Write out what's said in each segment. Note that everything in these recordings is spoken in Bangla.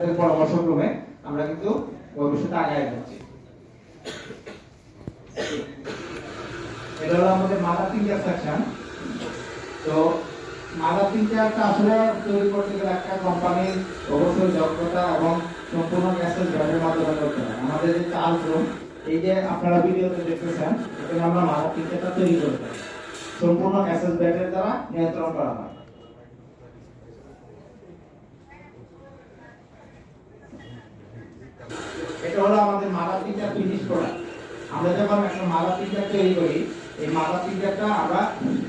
পরামর্শক্রমে আমরা কিন্তু ভবিষ্যতে আগায় যাচ্ছি। এটা হলো আমাদের মাদার টিঙ্কার সেকশন। তো মাদার টিঙ্কারটা আসলে তৈরি করতে গেলে একটা কোম্পানির অবশ্যই যোগ্যতা এবং সম্পূর্ণ গ্যাসের ব্যাটের মাধ্যমে করতে হয়। আমাদের যে চাল রুম, এই যে আপনারা ভিডিওতে দেখতেছেন, এখানে আমরা মাদার টিঙ্কারটা তৈরি করতে হয় সম্পূর্ণ গ্যাসের ব্যাটের দ্বারা নিয়ন্ত্রণ করা হয়। এটা হলো আমাদের মাদার টিঙ্কার ফিনিশ প্রোডাক্ট। আমরা যখন একটা মাদার টিঙ্কার তৈরি করি, এই মাদার টিঙ্কারটা আমরা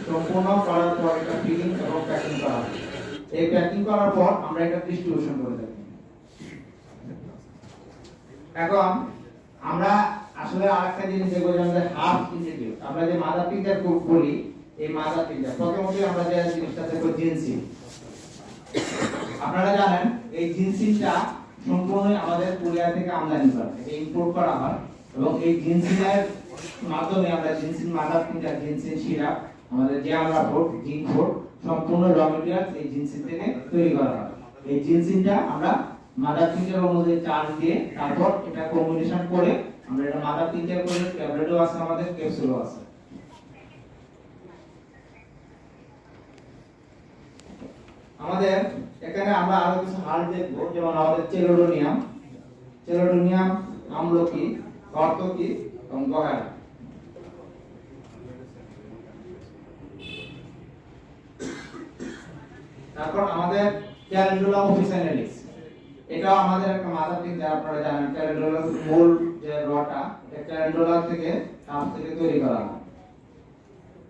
সম্পূর্ণ করার পর এটা ফিলিং এবং প্যাকিং করা হয়। এই প্যাকিং করার পর আমরা এটা ডিস্ট্রিবিউশন করে দেব। এখন আমরা আসলে আরেকটা জিনিস দেখব যে আমাদের হাফ ইনস্টিটিউট, আমরা যে মাদার টিঙ্কার করি, এই মাদার টিঙ্কার প্রথমত আমরা যে জিনিসটা দেখব জিনসিং। আপনারা জানেন এই জিনসিংটা সম্পূর্ণ আমাদের কোরিয়া থেকে আমদানি করা, এটা ইম্পোর্ট করা হয় এবং এই জিনসিংয়ের মাধ্যমে আমরা জিনসিং মাদার টিঙ্কার, জিনসিং সিরাপ, আমাদের যে আমরা ফুড, জিঙ্ক ফুড, সম্পূর্ণ র মেটেরিয়াল এই জিনসিং থেকে তৈরি করা হয়। এই জিনসিংটা আমরা মাদার টিঙ্কার অনুযায়ী চার্জ দিয়ে তারপর এটা কম্বিনেশন করে আমরা এটা মাদার টিঙ্কার করে ট্যাবলেটও আছে, আমাদের ক্যাপসুলও আছে। আমাদের এখানে আমরা আরো কিছু হাল দেখব, যেমন আমাদের চেলোডোনিয়াম, আমলকি, হরতকি এবং গহেরা। তারপর আমাদের ক্যালেন্ডুলা অফিসিনালিস, এটাও আমাদের একটা মাদার টিঙ্কার। আপনারা জানেন ক্যালেন্ডুলার মূল যে রটা ক্যালেন্ডুলা থেকে কাঠ থেকে তৈরি করা হয়।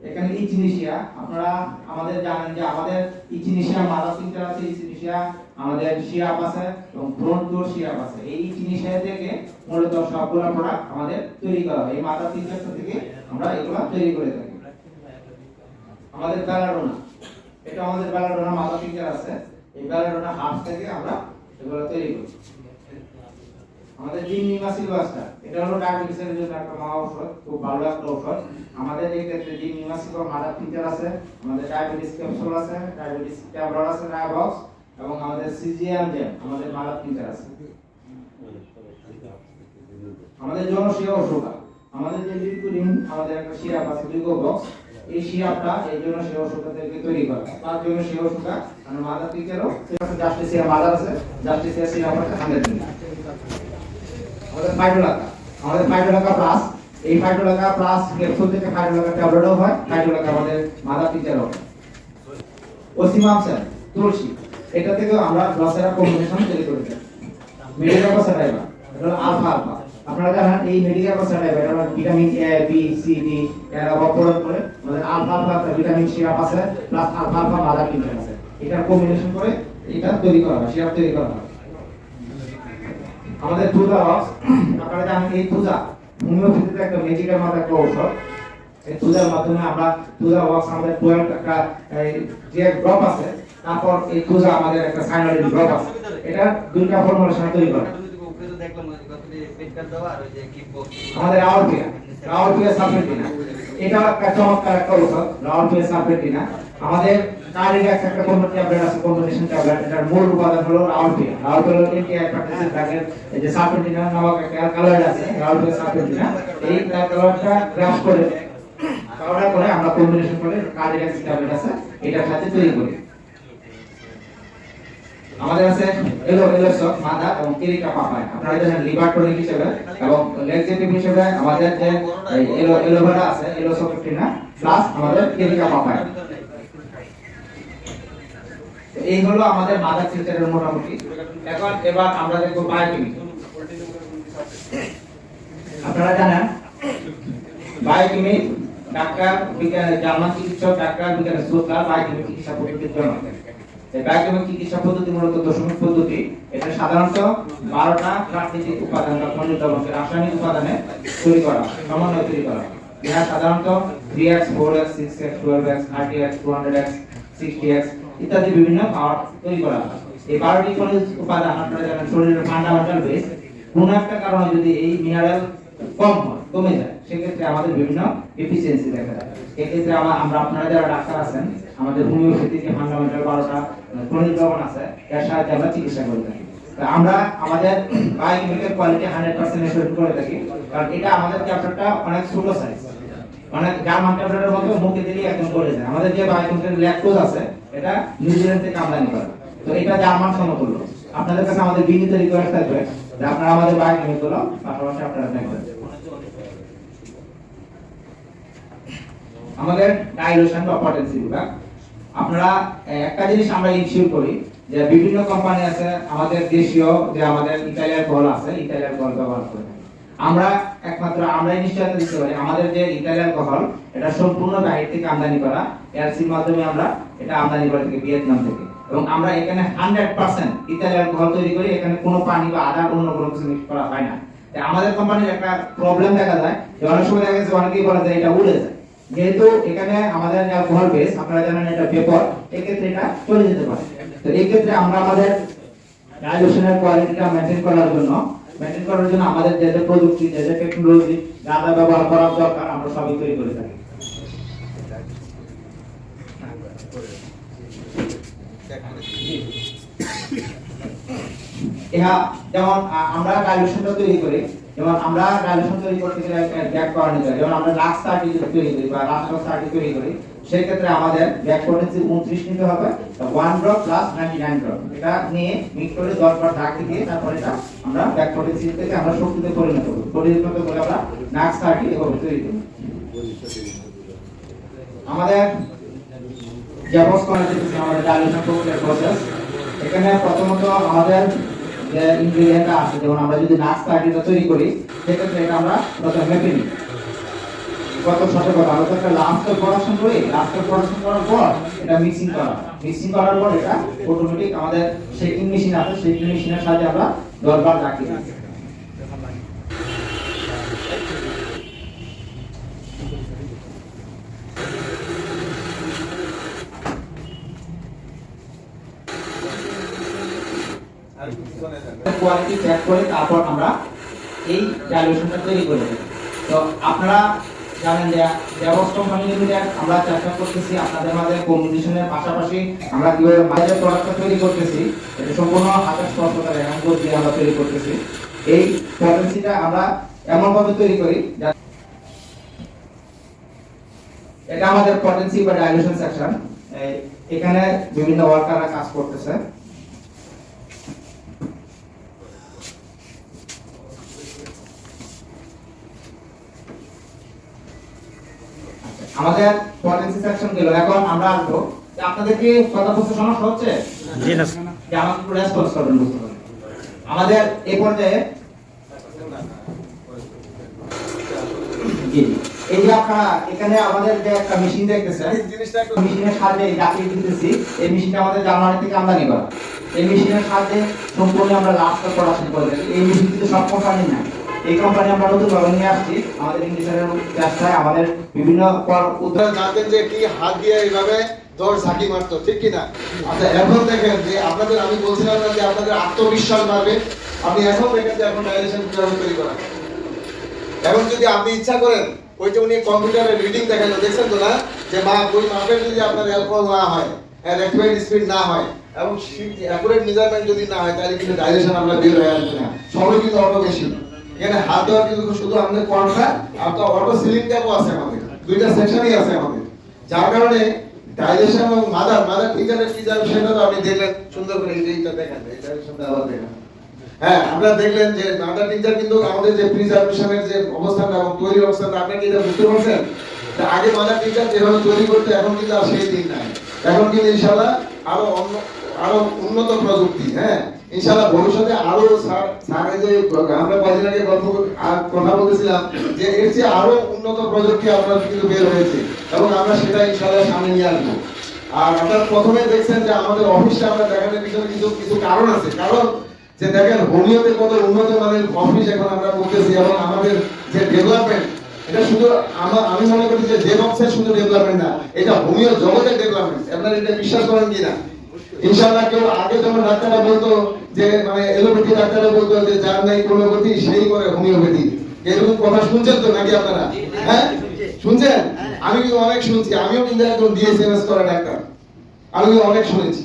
এখানে ইচিনিশিয়া, আপনারা আমাদের জানেন যে আমাদের ইচিনিশিয়া মাদার টিঙ্কার আছে, ইচিনিশিয়া আমাদের সিরাপ আছে এবং ফ্রন্ট ডোর সিরাপ আছে। এই ইচিনিশিয়া থেকে মূলত সবগুলো প্রোডাক্ট আমাদের তৈরি করা হয়। এই মাদার টিঙ্কার থেকে আমরা এগুলো তৈরি করে থাকি। আমাদের বেলাডোনা, এটা আমাদের বেলাডোনা মাদার টিঙ্কার আছে, এই বেলাডোনা হাফ থেকে আমরা এগুলো তৈরি করি। আমাদের জিননিমাসিলওয়াস্টার, এটা হলো ডায়াবেটিসের জন্য একটা মহা ঔষধ, খুব ভালো একটা ঔষধ। আমাদের এই ক্ষেত্রে জিননিমাসিল মাদার টিঙ্কার আছে, আমাদের ডায়াবেটিস ক্যাপসুল আছে, ডায়াবেটিস ট্যাবলেট আছে রাইবক্স, এবং আমাদের সিজিএম জেম আমাদের মাদার টিঙ্কার আছে। আমাদের জনসেবা ওষুধ, আমাদের যে লিকুইডিন আমাদের একটা সিরাপ আছে লিগো বক্স, এই সিরাপটা এই জনসেবা ওষুধ থেকে তৈরি করা। তার জন্য সেই ওষুধটা আমরা মাদার টিঙ্কারও জাস্টিসিয়া মাদার আছে, জাস্টিসিয়া সিরাপ আছে 100 মিলি। আমাদের ফাইটোলাকা প্লাস, এই ফাইটোলাকা প্লাস ক্যাপসুল থেকে ফাইটোলাকা ট্যাবলেটও হয়, ফাইটোলাকা আমাদের মাদার টিঙ্কারও হয়। ওসিমামসেন তুলসী, এটা থেকে আমরা গ্লসেরা কম্বিনেশন তৈরি করি। মেডিকেল সাটাইবা, এটা হলো আলফা আলফা। আপনারা জানেন এই মেডিকেল সাটাইবা এটা হলো vitamin A B C D এর অপরণ করে আমাদের আলফা আলফা ভিটামিন সিরাপ আছে plus alpha alpha mother tincture আছে, এটা কম্বিনেশন করে এটা তৈরি করা হয়, সিরাপ তৈরি করা হয়। আমাদের তুজা রস, আপনারা জানেন এই তুজা হোমিওপ্যাথিতে একটা ম্যাজিকের মতো একটা ঔষধ। এই তুজার মাধ্যমে আমরা তুজা রস আমাদের 12 একটা যে ড্রপ আছে, তারপর এই তুজা আমাদের একটা সাইনাইড ড্রপ আছে, এটা দুইটা ফর্মুলেশন তৈরি করা। আমাদের রাওয়ালপিয়া সালফেটিনা, এটা একটা চমৎকার একটা ঔষধ, রাওয়ালপিয়া সালফেটিনা। আমাদের কার্ডিয়াক্স একটা ট্যাবলেট আছে, কম্বিনেশন ট্যাবলেট, এটার মূল উপাদান হলো রাওয়ালপিয়া। রাওয়ালপিয়া অ্যান্টিহাইপারটেনসিভ ড্রাগের এই যে সালফেটিনা নামক একটা অ্যালকালয়েড আছে, রাওয়ালপিয়া সালফেটিনা, এই অ্যালকালয়েডটা গ্রাস করে পাউডার করে আমরা কম্বিনেশন করে কার্ডিয়াক্স ট্যাবলেট আছে, এটার সাথে তৈরি করি। আমাদের আছে এলোসক মাদা এবং কেরিকা পাপায়া, আপনারা জানেন লিভার টনিক হিসেবে এবং লেক্সেটিভ হিসেবে আমাদের যে এলোভেরা আছে, এলোসোপেকটিনা প্লাস আমাদের কেরিকা পাপায়া। এই হলো আমাদের মাদার টিঙ্কারের মোটামুটি। এবার আমরা দেখব বায়োকেমিক। আপনারা জানেন বায়োকেমিক ডাক্তার জার্মান চিকিৎসক ডাক্তার বিজ্ঞানী সুলতান বায়োকেমিক চিকিৎসা পদ্ধতির জন্য। এই বায়োকেমিক চিকিৎসা পদ্ধতি মূলত দশমিক পদ্ধতি। এটা সাধারণত 12টা প্রাকৃতিক উপাদান বা খনিজ দ্রব্যকে রাসায়নিক উপাদানে তৈরি করা হয়, সমন্বয়ে তৈরি করা হয়। এটা সাধারণত 3x 4x 6x 12x 30x 200x 60x ইত্যাদি বিভিন্ন পাওয়ার তৈরি করা হয়। এই 12টি খনিজ উপাদান আপনারা জানেন শরীরের ফান্ডামেন্টাল বেস। কোনো একটা কারণে যদি এই মিনারেল কমে যায়, সেক্ষেত্রে আমাদের বিভিন্ন ডেফিসিয়েন্সি দেখা যায়। এক্ষেত্রে আমরা আপনারা যারা ডাক্তার আছেন, আমাদের হোমিওপ্যাথি যে ফান্ডামেন্টাল 12টা খনিজ লবণ আছে, এর সাহায্যে আমরা চিকিৎসা করে থাকি। আমরা আমাদের বায়োকেমিক্যাল কোয়ালিটি 100% এশিওর করে থাকি, কারণ এটা আমাদের ক্যাপ্টারটা অনেক ছোট সাইজ, মানে জার্মান ক্যাপ্টারের মতো মুখে দিলেই একদম গলে যায়। আমাদের যে বায়োকেমিক্যাল ল্যাকটোজ আছে এটা নিউজিল্যান্ড থেকে আমদানি করা, তো এটা জার্মান সমতুল্য। আপনাদের কাছে আমাদের বিনীত রিকোয়েস্ট থাকবে যে আপনারা আমাদের বায়োকেমিক্যাল পাশাপাশি আপনারা দেখবেন। আমাদের ডাইলুশন বা পটেন্সি বিভাগ, আপনারা একটা জিনিস আমরা ইনশিওর করি যে বিভিন্ন কোম্পানি আছে, আমাদের দেশীয় যে আমাদের ইতালিয়ান কল আছে, ইতালিয়ান কল ব্যবহার করে থাকি। আমরা একমাত্র আমরাই নিশ্চয়তা দিতে পারি আমাদের যে ইতালিয়ান কল এটা সম্পূর্ণ বাইরে থেকে আমদানি করা, এলসির মাধ্যমে আমরা এটা আমদানি করে থাকি ভিয়েতনাম থেকে, এবং আমরা এখানে 100% ইতালিয়ান কল তৈরি করি, এখানে কোনো পানি বা আদার অন্য কোনো কিছু মিক্স করা হয় না। আমাদের কোম্পানির একটা প্রবলেম দেখা যায় যে অনেক সময় দেখা যাচ্ছে অনেকেই বলে যে এটা উড়ে যায়, যেহেতু এখানে আমাদের অ্যালকোহল বেস, আপনারা জানেন এটা পেপার, এই ক্ষেত্রে এটা চলে যেতে পারে। তো এই ক্ষেত্রে আমরা আমাদের ডাইলুশনের কোয়ালিটিটা মেইনটেইন করার জন্য আমাদের যে যে প্রযুক্তি, যে যে টেকনোলজি যা যা ব্যবহার করা দরকার আমরা সবই তৈরি করে থাকি। যেমন আমরা ডাইলুশনটা তৈরি করি, যেমন আমরা ডাইলুশন তৈরি করতে গেলে ব্যাক করানো যায়, যেমন আমরা লাক্স 30 তৈরি করি বা লাক্স 30 তৈরি করি, সেই ক্ষেত্রে আমাদের ব্যাক পটেন্সি 29 নিতে হবে, 1 ড্রপ প্লাস 99 ড্রপ, এটা নিয়ে মিক্স করে 10 বার ঢাকি দিয়ে তারপর এটা আমরা ব্যাক পটেন্সি থেকে আমরা শক্তিতে পরিণত করে আমরা লাক্স 30 এভাবে তৈরি করি। আমাদের যে প্রসেস আমাদের ডাইলুশন প্রসেস, এখানে প্রথমত আমাদের যে ইনগ্রেডিয়েন্ট আছে, যেমন আমরা যদি লাক্স 30 তৈরি করি সেক্ষেত্রে এটা আমরা প্রথমে মেপে নিই কত শতকরা, আমরা তো একটা লাস্টের প্রোডাকশন করি, লাস্টের প্রোডাকশন করার পর এটা মিক্সিং করার পর এটা অটোমেটিক আমাদের শেকিং মেশিন আছে, শেকিং মেশিনের সাথে আমরা 10 বার রাখি দিই। কোয়ালিটি চেক করে তারপর আমরা এই ডাইলুশনটা তৈরি করে থাকি। তো আপনারা জানেন যে ডেভস কোম্পানি লিমিটেড আমরা চেষ্টা করতেছি আপনাদের মাঝে কমিউনিকেশনের পাশাপাশি আমরা কিভাবে বাইরের প্রোডাক্টটা তৈরি করতেছি এটা সম্পূর্ণ হাতের স্পর্শতা রেখাঙ্কন দিয়ে আমরা তৈরি করতেছি। এই পটেন্সিটা আমরা এমন ভাবে তৈরি করি, এটা আমাদের পটেন্সি বা ডাইলুশন সেকশন, এখানে বিভিন্ন ওয়ার্কাররা কাজ করতেছে। আমাদের পটেন্সি সেকশন গেল, এখন আমরা আসবো আপনাদের কি কথা বলতে সমস্যা হচ্ছে? জি না, যে আমাকে একটু রেসপন্স করবেন বুঝতে পারবেন। আমাদের এই পর্যায়ে এই যে আপনারা এখানে আমাদের যে একটা মেশিন দেখতেছেন, এই জিনিসটা একটা মেশিনের সাহায্যে চাপিয়ে দিতেছি। এই মেশিনটা আমাদের জার্মানি থেকে আমদানি করা, এই মেশিনের সাহায্যে সম্পূর্ণ আমরা লাস্ট প্রোডাকশন করে থাকি। এই মেশিন কিন্তু সব কোম্পানি না, এই কোম্পানি আমরা নতুন ভাবে নিয়ে আসছি আমাদের ইংলিশের চেষ্টায়। আমাদের বিভিন্ন উদ্ধার জানতেন যে কি হাত দিয়ে এইভাবে 10 ঝাঁকি মারতো, ঠিক কি না? আচ্ছা এখন দেখেন যে আপনাদের আমি বলছিলাম না যে আপনাদের আত্মবিশ্বাস বাড়বে, আপনি এখন দেখেন যে এখন ডাইলেশন কিভাবে তৈরি করা। এখন যদি আপনি ইচ্ছা করেন, ওই যে উনি কম্পিউটারে রিডিং দেখালো, দেখছেন তো না, যে ওই মাপের যদি আপনার অ্যালকোহল না হয়, রেকমেন্ড স্পিড না হয় এবং অ্যাকুরেট মেজারমেন্ট যদি না হয়, তাহলে কিন্তু ডাইলেশন আমরা বের হয়ে আসবে না। সবই কিন্তু অটো মেশিন, এখানে হাত দেওয়া কিন্তু শুধু আমাদের কোয়ান্টা আর তো অটো সিলিং ট্যাপও আছে, আমাদের দুইটা সেকশনই আছে আমাদের, যার কারণে ডাইলেশন এবং মাদার ফিগারের কি যাবে সেটা তো আপনি দেখলেন সুন্দর করে। এইটা দেখেন, এই ডাইলেশনটা আবার দেখেন। হ্যাঁ, আপনারা দেখলেন যে মাদার টিচার কিন্তু আমাদের যে প্রিজার্ভেশনের যে অবস্থানটা এবং তৈরি অবস্থানটা, আপনি কি এটা বুঝতে পারছেন? আগে মাদার টিচার যেভাবে তৈরি করতে, এখন কিন্তু আর সেই দিন নাই। এখন কিন্তু ইনশাআল্লাহ আরো উন্নত প্রযুক্তি, হ্যাঁ ইনশাআল্লাহ ভবিষ্যতে আরো স্যার এই যে আমরা কয়েকদিন আগে কথা বলতেছিলাম যে এর চেয়ে আরো উন্নত প্রযুক্তি আপনার কিন্তু বের হয়েছে এবং আমরা সেটা ইনশাআল্লাহ সামনে নিয়ে আসবো। আর আপনারা প্রথমে দেখছেন যে আমাদের অফিসটা আমরা দেখানোর পিছনে কিছু কারণ আছে, কারণ যে দেখেন হোমিওতে কত উন্নত মানের অফিস এখন আমরা করতেছি এবং আমাদের যে ডেভেলপমেন্ট, এটা শুধু আমি মনে করি যে ডেভঅপসের শুধু ডেভেলপমেন্ট না, এটা হোমিও জগতের ডেভেলপমেন্ট। আপনারা এটা বিশ্বাস করেন কিনা? ইনশাআল্লাহ কেউ আগে যেমন ডাক্তাররা বলতো যে মানে এলোপ্যাথি ডাক্তাররা বলতো যে যার নাই কোনো গতি সেই করে হোমিওপ্যাথি, এরকম কথা শুনছেন তো নাকি আপনারা? হ্যাঁ শুনছেন? আমি কিন্তু অনেক শুনছি, আমিও কিন্তু একজন ডিএসএমএস করা ডাক্তার, আমি অনেক শুনেছি।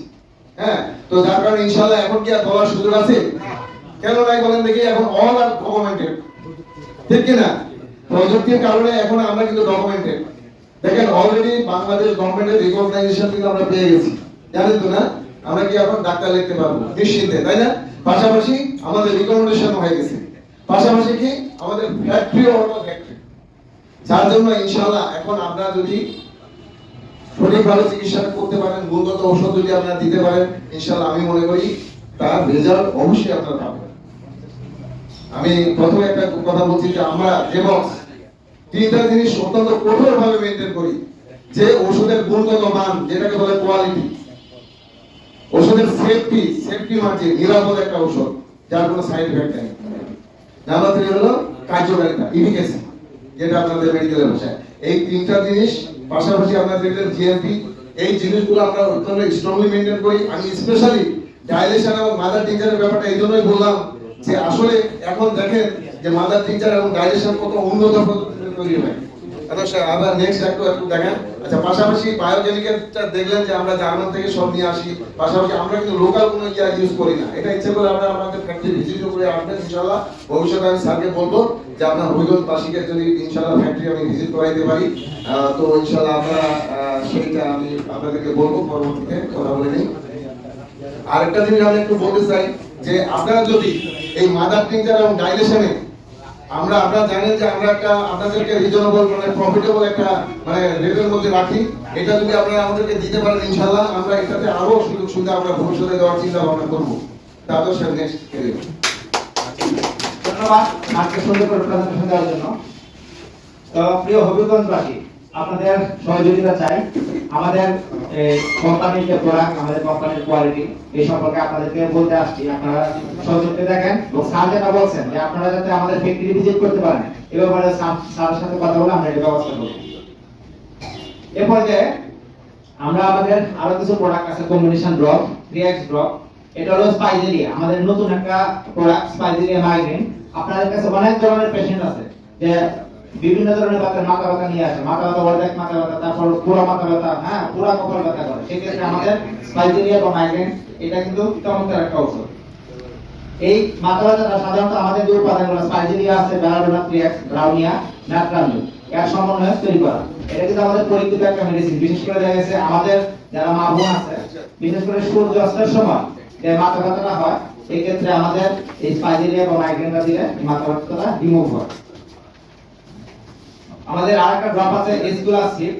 হ্যাঁ, তো যার কারণে ইনশাআল্লাহ এখন কি আর বলার সুযোগ আছে? কেন নাই বলেন দেখি? এখন অল আর ডকুমেন্টেড, ঠিক কি না? প্রযুক্তির কারণে এখন আমরা কিন্তু ডকুমেন্টেড। দেখেন অলরেডি বাংলাদেশ গভর্নমেন্টের রিকগনাইজেশন কিন্তু আমরা পেয়ে গেছি, জানেন তো না? আমরা কি এখন ডাক্তার লিখতে পারবো নিশ্চিন্তে, তাই না? পাশাপাশি আমাদের রিকগনিশন হয়ে গেছে, পাশাপাশি কি আমাদের ফ্যাক্টরি অটো ফ্যাক্টরি, যার জন্য ইনশাআল্লাহ এখন আমরা যদি সঠিকভাবে চিকিৎসা করতে পারেন, গুণগত ঔষধ যদি আপনারা দিতে পারেন, ইনশাআল্লাহ আমি মনে করি তার রেজাল্ট অবশ্যই আপনারা পাবেন। আমি প্রথমে একটা কথা বলছি যে আমরা জেবক্স তিনটা জিনিস অত্যন্ত কঠোরভাবে মেনটেন করি। যে ওষুধের গুণগত মান, যেটাকে বলে কোয়ালিটি, ওষুধের সেফটি মার্জিন, নিরাপদ একটা ওষুধ যার কোনো সাইড এফেক্ট নেই। নাম্বার 3 হলো কার্যকারিতা, ইফিকাসি, যেটা আপনাদের মেডিকেলের ভাষায়। এই তিনটা জিনিস পাশাপাশি আপনারা দেখলেন জিএমপি, এই জিনিসগুলো আমরা অত্যন্ত স্ট্রংলি মেইনটেইন করি। আমি স্পেশালি ডাইলেশন এবং মাদার টিংচারের ব্যাপারটা এই জন্যই বললাম যে আসলে এখন দেখেন যে মাদার টিংচার এবং ডাইলেশন কত উন্নত পদ্ধতিতে তৈরি হয়। আচ্ছা, আবার নেক্সট একটু দেখেন। আচ্ছা, পাশাপাশি বায়োকেমিক্যালটা দেখলেন যে আমরা জার্মান থেকে সব নিয়ে আসি, পাশাপাশি আমরা কিন্তু লোকাল কোনো ইয়া ইউজ করি না। এটা ইচ্ছে করে আমরা আমাদের ফ্যাক্টরি ভিজিট করে আসবেন ইনশাআল্লাহ। ভবিষ্যতে আমি স্যারকে বলবো যে আপনার হবিগঞ্জবাসীকে যদি ইনশাআল্লাহ ফ্যাক্টরি আমি ভিজিট করাইতে পারি, তো ইনশাআল্লাহ আমরা সেইটা আমি আপনাদেরকে বলবো, পরবর্তীতে কথা বলে নিই। আরেকটা জিনিস আমি একটু বলতে চাই যে আপনারা যদি এই মাদার টিংচার এবং ডাইলেশনে আপনারা জানেন যে আমরা একটা আপনাদেরকে রিজনেবল মানে প্রফিটেবল একটা মানে রেটের মধ্যে রাখি। এটা যদি আপনারা আমাদেরকে দিতে পারেন ইনশাআল্লাহ আমরা এটাতে আরো সুযোগ সুবিধা আমরা ভবিষ্যতে দেওয়ার চিন্তা ভাবনা করব। তারপর স্যার নেক্সট কেরিয়ার। ধন্যবাদ আজকে সুন্দর করে প্রেজেন্টেশন দেওয়ার জন্য। তো প্রিয় হবিগঞ্জবাসী, আপনাদের সহযোগিতা চাই। আমাদের কোম্পানির যে প্রোডাক্ট, আমাদের কোম্পানির কোয়ালিটি, এই সম্পর্কে আপনাদেরকে বলতে আসছি। আপনারা সহযোগিতা দেখেন এবং স্যার যেটা বলছেন যে আপনারা যাতে আমাদের ফ্যাক্টরি ভিজিট করতে পারেন, এই ব্যাপারে স্যারের সাথে কথা বলে আমরা এই ব্যবস্থা করব। এরপর যে আমরা আমাদের আরো কিছু প্রোডাক্ট আছে, কম্বিনেশন ড্রপ, 3x ড্রপ। এটা হলো স্পাইজেরিয়া, আমাদের নতুন একটা প্রোডাক্ট, স্পাইজেরিয়া মাইগ্রেন। আপনাদের কাছে অনেক ধরনের পেশেন্ট আছে যে বিভিন্ন ধরনের মাথা ব্যথা নিয়ে আসে, মাথা ব্যথা, অর্ধেক মাথা ব্যথা, তারপর পুরো মাথা ব্যথা, হ্যাঁ পুরো কপাল ব্যথা করে। সেক্ষেত্রে আমাদের স্পাইজেরিয়া বা মাইগ্রেন এটা কিন্তু চমৎকার একটা ঔষধ। এই মাথা ব্যথাটা সাধারণত আমাদের যে উপাদানগুলো স্পাইজেরিয়া আছে, বেলাডোনা, 3x, ব্রাউনিয়া, ন্যাট্রামিল, এর সমন্বয়ে তৈরি করা। এটা কিন্তু আমাদের পরীক্ষিত একটা মেডিসিন। বিশেষ করে দেখা গেছে আমাদের যারা মা বোন আছে, বিশেষ করে সূর্যাস্তের সময় যে মাথা ব্যথাটা হয়, এই ক্ষেত্রে আমাদের এই স্পাইজেরিয়া বা মাইগ্রেনটা দিলে মাথা ব্যথাটা রিমুভ হয়। আমাদের আরেকটা ড্রপ আছে এসকুলাসিপ,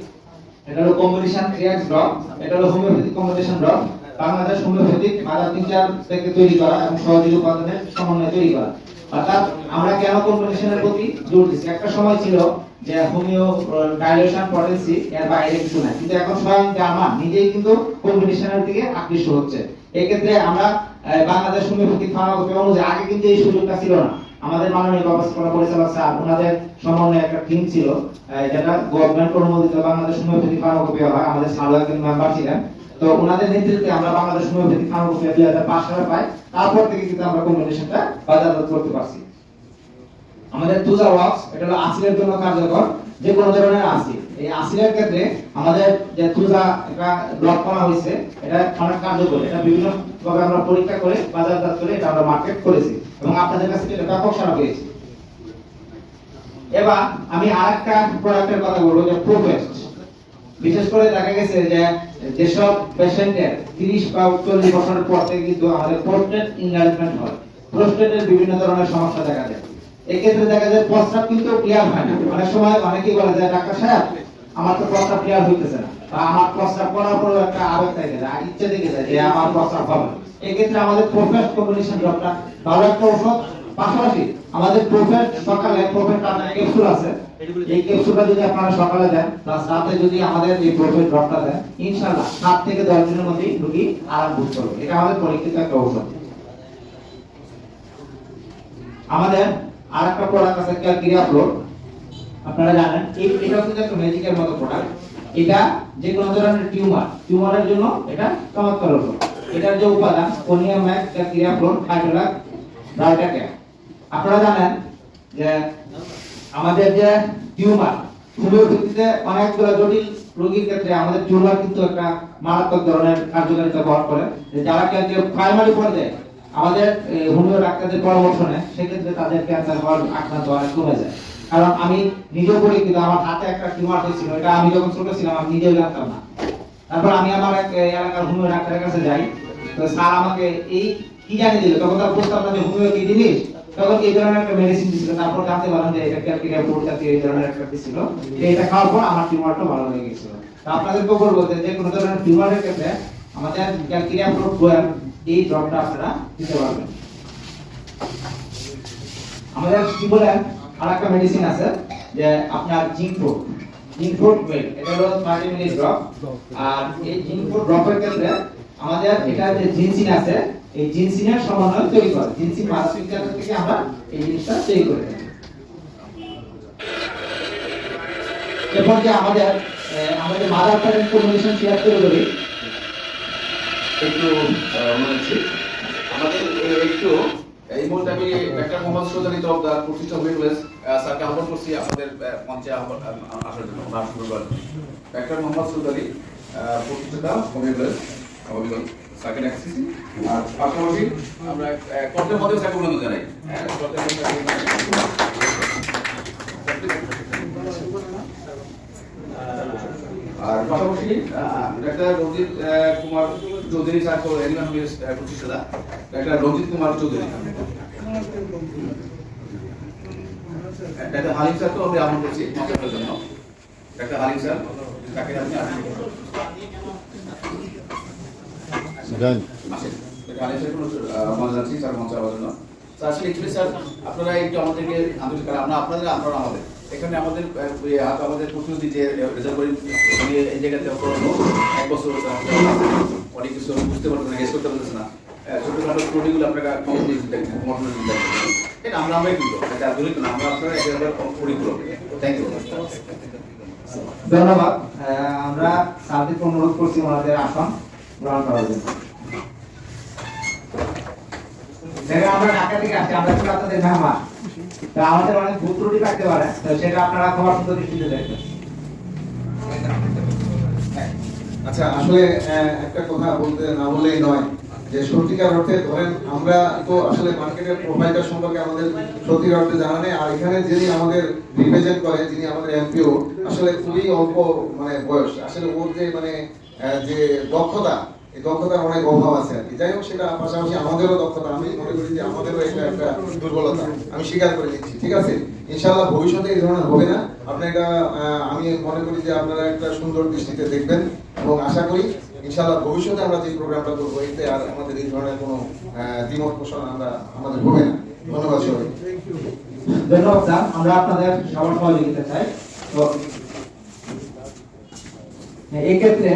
এটা হলো কম্বিনেশন 3x ড্রপ। এটা হলো homeopathic combination drop, Bangladesh homeopathic mother tincture থেকে তৈরি করা এবং সহযোগী উপাদানের সমন্বয়ে তৈরি করা। অর্থাৎ আমরা কেন কম্বিনেশনের প্রতি জোর দিচ্ছি? একটা সময় ছিল যে হোমিও ডাইলেশন পটেন্সি এর বাইরে কিছু নাই, কিন্তু এখন স্বয়ং জার্মান নিজেই কিন্তু কম্বিনেশনের দিকে আকৃষ্ট হচ্ছে। এই ক্ষেত্রে আমরা বাংলাদেশ হোমিওপ্যাথিক ফার্মাকোপি অনুযায়ী আগে কিন্তু এই সুযোগটা ছিল না। আমাদের মাননীয় ব্যবস্থাপনা পরিচালক স্যার, ওনাদের সমন্বয়ে একটা টিম ছিল, যেটা গভর্নমেন্ট অনুমোদিত বাংলাদেশ হোমিওপ্যাথিক ফার্মাকোপি হয়। আমাদের স্যার একজন মেম্বার ছিলেন। তো ওনাদের নেতৃত্বে আমরা বাংলাদেশ হোমিওপ্যাথিক ফার্মাকোপি 2005 সালে পাই। তারপর থেকে কিন্তু আমরা কম্বিনেশনটা বাজারজাত করতে পারছি। আমাদের তুজা ওয়াক্স, এটা হলো আসিলের জন্য কার্যকর, যে কোনো ধরনের আসিল। এই আসিলের ক্ষেত্রে আমাদের যে তুজা একটা ব্লক করা হয়েছে, এটা অনেক কার্যকর। এটা বিভিন্ন ভাবে আমরা পরীক্ষা করে বাজারজাত করে এটা আমরা মার্কেট করেছি এবং আপনাদের কাছে এটা ব্যাপক সাড়া পেয়েছি। এবার আমি আরেকটা প্রোডাক্টের কথা বলবো, যে প্রোফেস্ট। বিশেষ করে দেখা গেছে যে যেসব পেশেন্টের 30 বা 40 বছরের পর থেকে কিন্তু আমাদের প্রোস্টেট ইনলার্জমেন্ট হয়, প্রোস্টেটের বিভিন্ন ধরনের সমস্যা দেখা যায়। এই ক্ষেত্রে দেখা যায় প্রস্রাব কিন্তু ক্লিয়ার হয় না। অনেক সময় অনেকেই বলে যে ডাক্তার সাহেব আমার তো প্রস্রাব ক্লিয়ার হইতেছে না, বা আমার প্রস্রাব করার পরেও একটা আবেগ থেকে যায়, ইচ্ছে থেকে যায় যে আমার প্রস্রাব হবে। এই ক্ষেত্রে আমাদের প্রোফেস্ট কম্বিনেশন ড্রপটা ভালো একটা ঔষধ। পাশাপাশি আমাদের প্রোফেস্ট সকালে প্রোফেস্ট ক্যাপসুল আছে, এই ক্যাপসুলটা যদি আপনারা সকালে দেন প্লাস রাতে যদি আমাদের এই প্রোফেস্ট ড্রপটা দেন, ইনশাআল্লাহ 7 থেকে 10 দিনের মধ্যে রোগী আরাম বোধ করবে। এটা আমাদের পরীক্ষিত একটা ঔষধ। আমাদের আরেকটা প্রোডাক্ট আছে ক্যালকিরিয়া ফ্লোর। আপনারা জানেন এটা কিন্তু একটা ম্যাজিকের মতো প্রোডাক্ট। এটা যে কোনো ধরনের টিউমারের জন্য এটা চমৎকার ঔষধ। এটার যে উপাদান কোনিয়াম ম্যাক্স, ক্যালকিরিয়া ফ্লোর, হাইড্রোলাক, ব্রাইটাকে। আপনারা জানেন যে আমাদের যে টিউমার হোমিওপ্যাথিতে অনেকগুলো জটিল রোগীর ক্ষেত্রে আমাদের টিউমার কিন্তু একটা মারাত্মক ধরনের কার্যকারিতা বহন করে, যে যারা ক্যান্সার প্রাইমারি পর্যায়ে আমাদের হোমিও ডাক্তারদের পরামর্শ নেয়, সেক্ষেত্রে তাদের ক্যান্সার হওয়ার আক্রান্ত অনেক কমে যায়। কারণ আমি নিজেও পরীক্ষিত, আমার হাতে একটা টিউমার হয়েছিল, এটা আমি যখন ছোট ছিলাম আমি নিজেও জানতাম না। তারপর আমি আমার এক এলাকার হোমিও ডাক্তারের কাছে যাই, তো স্যার আমাকে এই কি জানিয়ে দিল, তখন তার বুঝতাম না যে হোমিও কি জিনিস, তখন এই ধরনের একটা মেডিসিন দিছিল। তারপর জানতে পারলাম যে এটা ক্যালকিরিয়া বোর্ড জাতীয় এই ধরনের একটা দিছিল, এটা খাওয়ার পর আমার টিউমারটা ভালো হয়ে গেছিল। তো আপনাদেরকেও বলবো যে কোনো ধরনের টিউমারের ক্ষেত্রে আমাদের ক্যালকিরিয়া বোর্ড এই ড্রপটা আপনারা দিতে পারবেন। আমাদের কি বলেন আরেকটা মেডিসিন আছে যে আপনার জিঙ্কফোর্ট ওয়েল, এটা হলো 30 মিলি ড্রপ। আর এই জিঙ্কফোর্ট ড্রপের ক্ষেত্রে আমাদের এটা যে জিনসিন আছে, এই জিনসিনের সমন্বয় তৈরি করে, জিনসিন মাসফিক্সার থেকে আমরা এই জিনিসটা তৈরি করে থাকি। এরপর যে আমাদের মাদার প্যারেন্ট কম্বিনেশন শেয়ার করে দেবে একটু বলেছি আমাদের একটু এই মুহূর্তে আমি ডাক্তার মোহাম্মদ চৌধুরী তরফদার প্রতিষ্ঠা হোমিওপ্যাথ স্যারকে আহ্বান করছি আমাদের মঞ্চে আসার জন্য ডাক্তার মোহাম্মদ চৌধুরী প্রতিষ্ঠাতা হোমিওপ্যাথ স্যারকে ডাকছি। আর পাশাপাশি আমরা কর্তের মধ্যে স্যারকে অভিনন্দন জানাই। আর পাশাপাশি doctor Ranjit Kumar Chowdhury sir animal প্রতিষ্ঠাতা ডাক্তার রঞ্জিত কুমার চৌধুরী, ডাক্তার হালিম স্যারকেও আমি আহ্বান করছি মঞ্চের জন্য। ডাক্তার হালিম স্যার, তাকে আপনি আসেন। হালিম স্যার মঞ্চে যাচ্ছি স্যার মঞ্চে আসার জন্য। স্যার আসলে স্যার আপনারা একটু আমাদেরকে আন্তরিক, আমরা আপনাদের আপনারা আমাদের এখানে আমাদের প্রতিনিধি যে রেজাল্ট করে এই জায়গাতে এক বছর অনেক কিছু বুঝতে পারতেন না, গেস করতে পারতেছে না, ছোটখাটো ত্রুটিগুলো আপনারা এটা আমরাই কিন্তু এটা আধুনিক না, আমরা আপনারা একেবারে পরিপূরক। থ্যাংক ইউ, ধন্যবাদ। আমরা স্যারদের অনুরোধ করছি ওনাদের আসন গ্রহণ করার জন্য। দেখেন আমরা ঢাকা থেকে আসছি, আমরা কিন্তু আপনাদের মেহমান, তা আমাদের অনেক ভুল ত্রুটি থাকতে পারে, তো সেটা আপনারা ক্ষমা সুন্দর দৃষ্টিতে দেখবেন। আচ্ছা, আসলে একটা কথা বলতে না বললেই নয় যে সত্যিকার অর্থে ধরেন আমরা তো আসলে মার্কেটের প্রোভাইডার সম্পর্কে আমাদের সত্যিকার অর্থে জানা নেই। আর এখানে যিনি আমাদের রিপ্রেজেন্ট করে, যিনি আমাদের এমপিও, আসলে খুবই অল্প মানে বয়স, আসলে ওর যে মানে যে দক্ষতা, এই দক্ষতার অনেক অভাব আছে আর কি। যাই হোক, সেটা পাশাপাশি আমাদেরও দক্ষতা, আমি মনে করি যে আমাদেরও এটা একটা দুর্বলতা, আমি স্বীকার করে নিচ্ছি। ঠিক আছে, ইনশাআল্লাহ ভবিষ্যতে এই ধরনের হবে না। আপনি এটা আমি মনে করি যে আপনারা একটা সুন্দর দৃষ্টিতে দেখবেন এবং আশা করি ইনশাআল্লাহ ভবিষ্যতে আমরা যে প্রোগ্রামটা করবো এতে আর আমাদের এই ধরনের কোনো দ্বিমত পোষণ আমাদের হবে না। ধন্যবাদ সবাই। ধন্যবাদ স্যার, আমরা আপনাদের সবার সহযোগিতা চাই। তো এই ক্ষেত্রে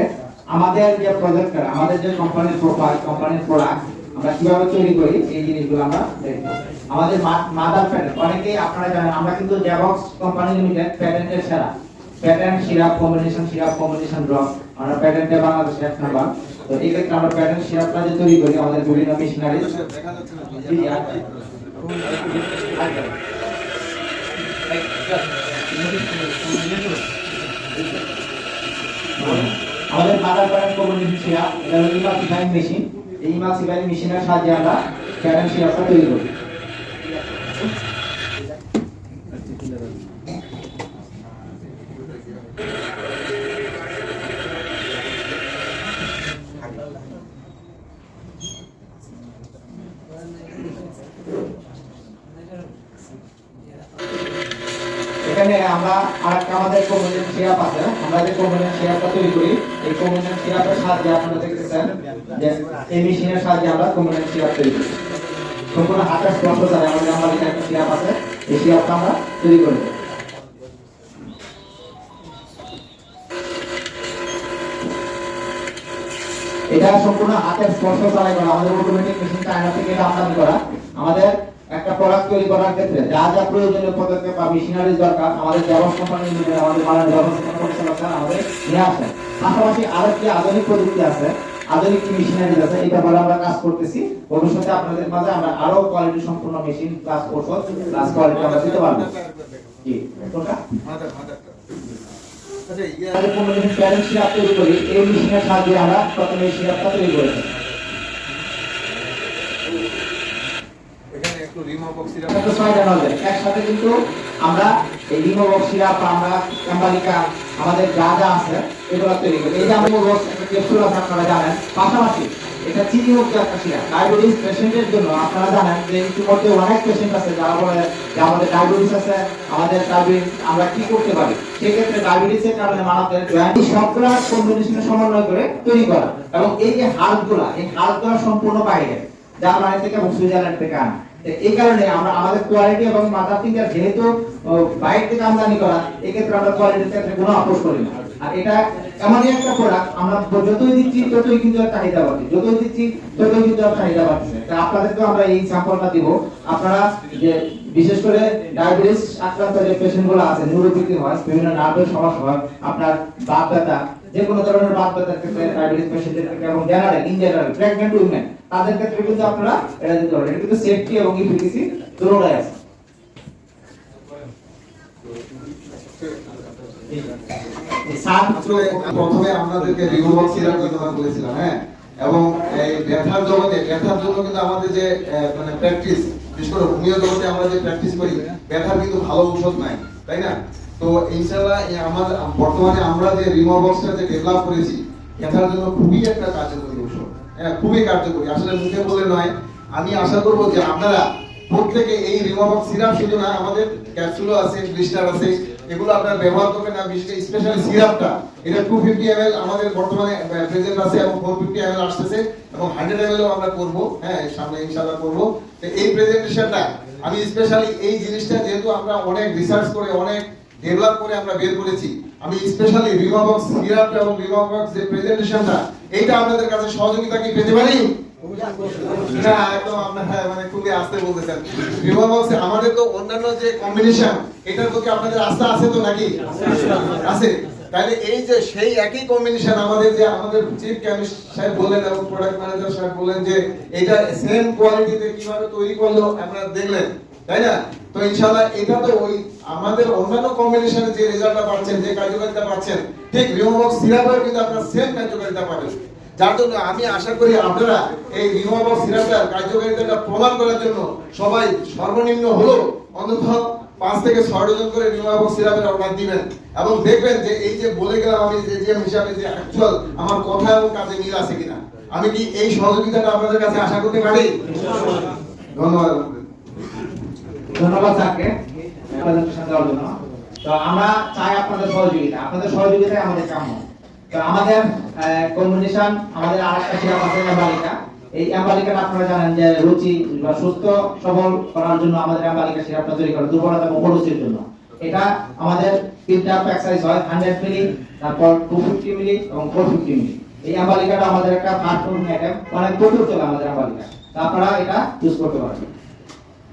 আমাদের যে প্রজেক্টর, আমাদের যে কোম্পানির প্রোফাইল, কোম্পানির প্রোডাক্ট আমরা কিভাবে তৈরি করি, এই জিনিসগুলো আমরা দেখব। আমাদের মাদার প্যাটেন্ট, অনেকেই আপনারা জানেন আমরা কিন্তু জেবক্স কোম্পানি লিমিটেড প্যাটেন্টের সেরা, প্যাটেন্ট সিরাপ কম্বিনেশন ড্রপ, আমরা প্যাটেন্টে বাংলাদেশে 1 নাম্বার। তো এই ক্ষেত্রে আমরা প্যাটেন্ট সিরাপটা যে তৈরি করি আমাদের বিভিন্ন মেশিনারি, আমাদের মাদার প্যাটেন্ট কম্বিনেশন সিরাপ, এটা হলো ইমালসিফাইং মেশিন। এই ইমালসিফাইং মেশিনের সাহায্যে আমরা প্যাটেন্ট সিরাপটা তৈরি করি। এখানে আমরা আরেকটা আমাদের কম্বিনেশন সিরাপ আছে, আমরা যে কম্বিনেশন সিরাপটা তৈরি করি, এই কম্বিনেশন সিরাপের সাহায্যে আপনারা দেখতেছেন যে এই মেশিনের সাহায্যে আমরা কম্বিনেশন সিরাপ তৈরি করি। সম্পূর্ণ হাতের স্পর্শ ছাড়া আমাদের একটা সিরাপ আছে, এই সিরাপটা আমরা তৈরি করি। এটা সম্পূর্ণ হাতের স্পর্শ ছাড়াই করা, আমাদের অটোমেটিক মেশিন চায়না থেকে এটা আমদানি করা। আমাদের একটা প্রোডাক্ট তৈরি করার ক্ষেত্রে যা যা প্রয়োজনীয় পদক্ষেপ বা মেশিনারিজ দরকার আমাদের জেবক্স কোম্পানি লিমিটেড, আমাদের মাননীয় ব্যবস্থাপনা পরিচালক স্যার আমাদের নিয়ে আসেন। পাশাপাশি আরেকটি আধুনিক প্রযুক্তি আছে, আধুনিক মেশিনারিজ আছে, এটা বলে আমরা কাজ করতেছি। ভবিষ্যতে আপনাদের মাঝে আমরা আরো কোয়ালিটি সম্পূর্ণ মেশিন প্লাস ওষুধ প্লাস কোয়ালিটি আমরা দিতে পারবো। জি, কোনটা আচ্ছা আমাদের কম্বিনেশন প্যারেন্ট সিরাপ তৈরি করি, এই মেশিনের সাহায্যে আমরা প্রথমে এই সিরাপটা তৈরি করে থাকি। এখানে একটু রিমোবক্স সিরাপ একটা ছয়টা নজর একসাথে কিন্তু আমরা এই রিমোবক্স সিরাপ, আমরা ক্যাম্বালিকা, আমাদের যা যা আছে এগুলো তৈরি করি। এই যে রিমোবক্স একটা ক্যাপসুল আছে আপনারা জানেন, পাশাপাশি এটা চিনি মুক্ত একটা সিরাপ। ডায়াবেটিস পেশেন্টের জন্য আপনারা জানেন যে ইতিমধ্যে অনেক পেশেন্ট আছে যারা বলে যে আমাদের ডায়াবেটিস আছে, আমাদের ডায়াবেটিস আমরা কি করতে পারি, সেক্ষেত্রে ডায়াবেটিসের কারণে মানুষের জয়েন্ট সবগুলা কম্বিনেশনে সমন্বয় করে তৈরি করা। এবং এই যে হাড়গুলা, এই হাড়গুলা সম্পূর্ণ বাইরে, জার্মানি থেকে এবং সুইজারল্যান্ড থেকে আনা। এই কারণে আমরা আমাদের কোয়ালিটি এবং মাদারটিংটা যেহেতু বাইরে থেকে আমদানি করা, এই ক্ষেত্রে আমরা কোয়ালিটির ক্ষেত্রে কোনো আপোষ করি না। আর এটা এমনই একটা প্রোডাক্ট, আমরা যতই দিচ্ছি ততই কিন্তু চাহিদা বাড়ছে, যতই দিচ্ছি ততই কিন্তু চাহিদা বাড়ছে। তা আপনাদেরকে আমরা এই স্যাম্পলটা দিব। আপনারা যে বিশেষ করে ডায়াবেটিস আক্রান্ত যে পেশেন্টগুলো আছে, নিউরোপ্যাথি হয়, বিভিন্ন নার্ভের সমস্যা হয়, আপনার বাত ব্যথা, যে কোনো ধরনের বাত ব্যথার ক্ষেত্রে ডায়াবেটিস পেশেন্টের ক্ষেত্রে এবং ইন জেনারেল প্রেগন্যান্ট উইমেন তাদের ক্ষেত্রে কিন্তু আপনারা এটা দিতে পারেন। এটা কিন্তু সেফটি এবং ইফিকাসি দুটোই আছে। প্রথমে আমাদেরকে রিমোবক্স সিরাপের কথা বলেছিলাম, হ্যাঁ, এবং এই ব্যথার জগতে, ব্যথার জন্য কিন্তু আমাদের যে মানে প্র্যাকটিস, বিশেষ করে হোমিও জগতে আমরা যে প্র্যাকটিস করি, ব্যথার কিন্তু ভালো ঔষধ নাই, তাই না? তো ইনশাআল্লাহ আমাদের বর্তমানে আমরা যে রিমোবক্সটা যে ডেভেলপ করেছি, ব্যথার জন্য খুবই একটা কার্যকরী ঔষধ, হ্যাঁ, খুবই কার্যকরী। আসলে মুখে বলে নয়, আমি আশা করব যে আপনারা প্রত্যেকে এই রিমোবক্স সিরাপ শুধু না, আমাদের ক্যাপসুলও আছে, ব্লিস্টার আছে, এগুলো আপনারা ব্যবহার করবেন। না বিশেষ করে স্পেশালি সিরাপটা, এটা 250 ml আমাদের বর্তমানে প্রেজেন্ট আছে এবং 450 ml আসতেছে এবং 100 ml ও আমরা করব, হ্যাঁ, সামনে ইনশাআল্লাহ করব। তো এই প্রেজেন্টেশনটা আমি স্পেশালি এই জিনিসটা যেহেতু আমরা অনেক রিসার্চ করে, অনেক ডেভেলপ করে আমরা বের করেছি, আমি স্পেশালি রিমোবক্স সিরাপটা এবং রিমোবক্স যে প্রেজেন্টেশনটা, এইটা আপনাদের কাছে সহযোগিতা কি পেতে পারি? না, একদম আপনারা মানে খুবই আস্তে বলতেছেন। রিমোবক্সে আমাদের তো অন্যান্য যে কম্বিনেশন, এটার প্রতি আপনাদের আস্থা আছে তো নাকি? আছে। তাহলে এই যে সেই একই কম্বিনেশন আমাদের যে আমাদের চিফ কেমিস্ট সাহেব বললেন এবং প্রোডাক্ট ম্যানেজার সাহেব বললেন যে এটা সেম কোয়ালিটিতে কিভাবে তৈরি করলো আপনারা দেখলেন, তাই না? তো ইনশাআল্লাহ এটা তো ওই আমাদের অন্যান্য কম্বিনেশনে যে রেজাল্টটা পাচ্ছেন, যে কার্যকারিতা পাচ্ছেন, ঠিক রিমোবক্স সিরাপেও কিন্তু আপনারা সেম কার্যকারিতা পাবেন। যার জন্য আমি আশা করি আপনারা এই রিমোবক্স সিরাপটার কার্যকারিতাটা প্রমাণ করার জন্য সবাই সর্বনিম্ন হলো অন্তত 5 থেকে 6 ডজন করে রিমোবক্স সিরাপের অর্ডার দিবেন এবং দেখবেন যে এই যে বলে গেলাম আমি যে জিএম হিসাবে যে অ্যাকচুয়াল আমার কথা এবং কাজে মিল আছে কিনা। আমি কি এই সহযোগিতাটা আপনাদের কাছে আশা করতে পারি? ধন্যবাদ। ধন্যবাদ স্যারকে প্রেজেন্টেশন দেওয়ার জন্য। তো আমরা চাই আপনাদের সহযোগিতা, আপনাদের সহযোগিতাই আমাদের কাম্য। তো আমাদের কম্বিনেশন, আমাদের আরেকটা সিরাপ আছে অ্যাম্বালিকা। এই অ্যাম্বালিকাটা আপনারা জানেন যে রুচি বা সুস্থ সবল করার জন্য আমাদের অ্যাম্বালিকা সিরাপটা তৈরি করে, দুর্বলতা এবং অরুচির জন্য। এটা আমাদের তিনটা প্যাক সাইজ হয়, 100 মিলি, তারপর 250 মিলি এবং 450 মিলি। এই অ্যাম্বালিকাটা আমাদের একটা ফাস্ট ফুড আইটেম, অনেক প্রচুর চলে আমাদের অ্যাম্বালিকা। আপনারা এটা ইউজ করতে পারেন।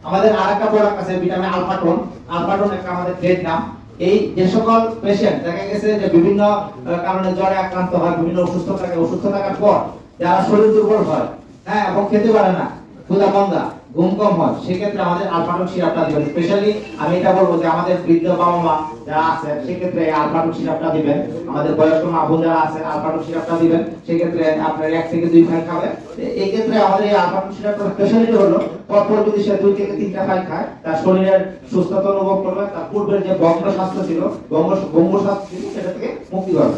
আমাদের আরেকটা প্রোডাক্ট আছে ভিটামিন আলফাটোন। আলফাটোন একটা আমাদের ট্রেড নাম। এই যে সকল পেশেন্ট দেখা গেছে যে বিভিন্ন কারণে জ্বরে আক্রান্ত হয়, বিভিন্ন অসুস্থ থাকার পর যারা শরীর দুর্বল হয়, হ্যাঁ, এবং খেতে পারে না, ক্ষুধা মন্দা, ঘুম কম হয়, সেক্ষেত্রে আমাদের আলফাটোন সিরাপটা দিবেন। স্পেশালি আমি এটা বলবো যে আমাদের বৃদ্ধ বাবা মা যারা আছে, সেক্ষেত্রে আলফাটোন সিরাপটা দিবেন। আমাদের বয়স্ক মা বোন যারা আছে, আলফাটোন সিরাপটা দিবেন। সেক্ষেত্রে আপনার 1 থেকে 2 ফাইল খাবে। এই ক্ষেত্রে আমাদের এই আলফাটোন সিরাপটার স্পেশালিটি হলো পরপর যদি সে 2 থেকে 3টা ফাইল খায়, তার শরীরের সুস্থতা অনুভব করবে, তার পূর্বের যে বঙ্গ স্বাস্থ্য ছিল, বঙ্গ স্বাস্থ্য ছিল, সেটা থেকে মুক্তি পাবে।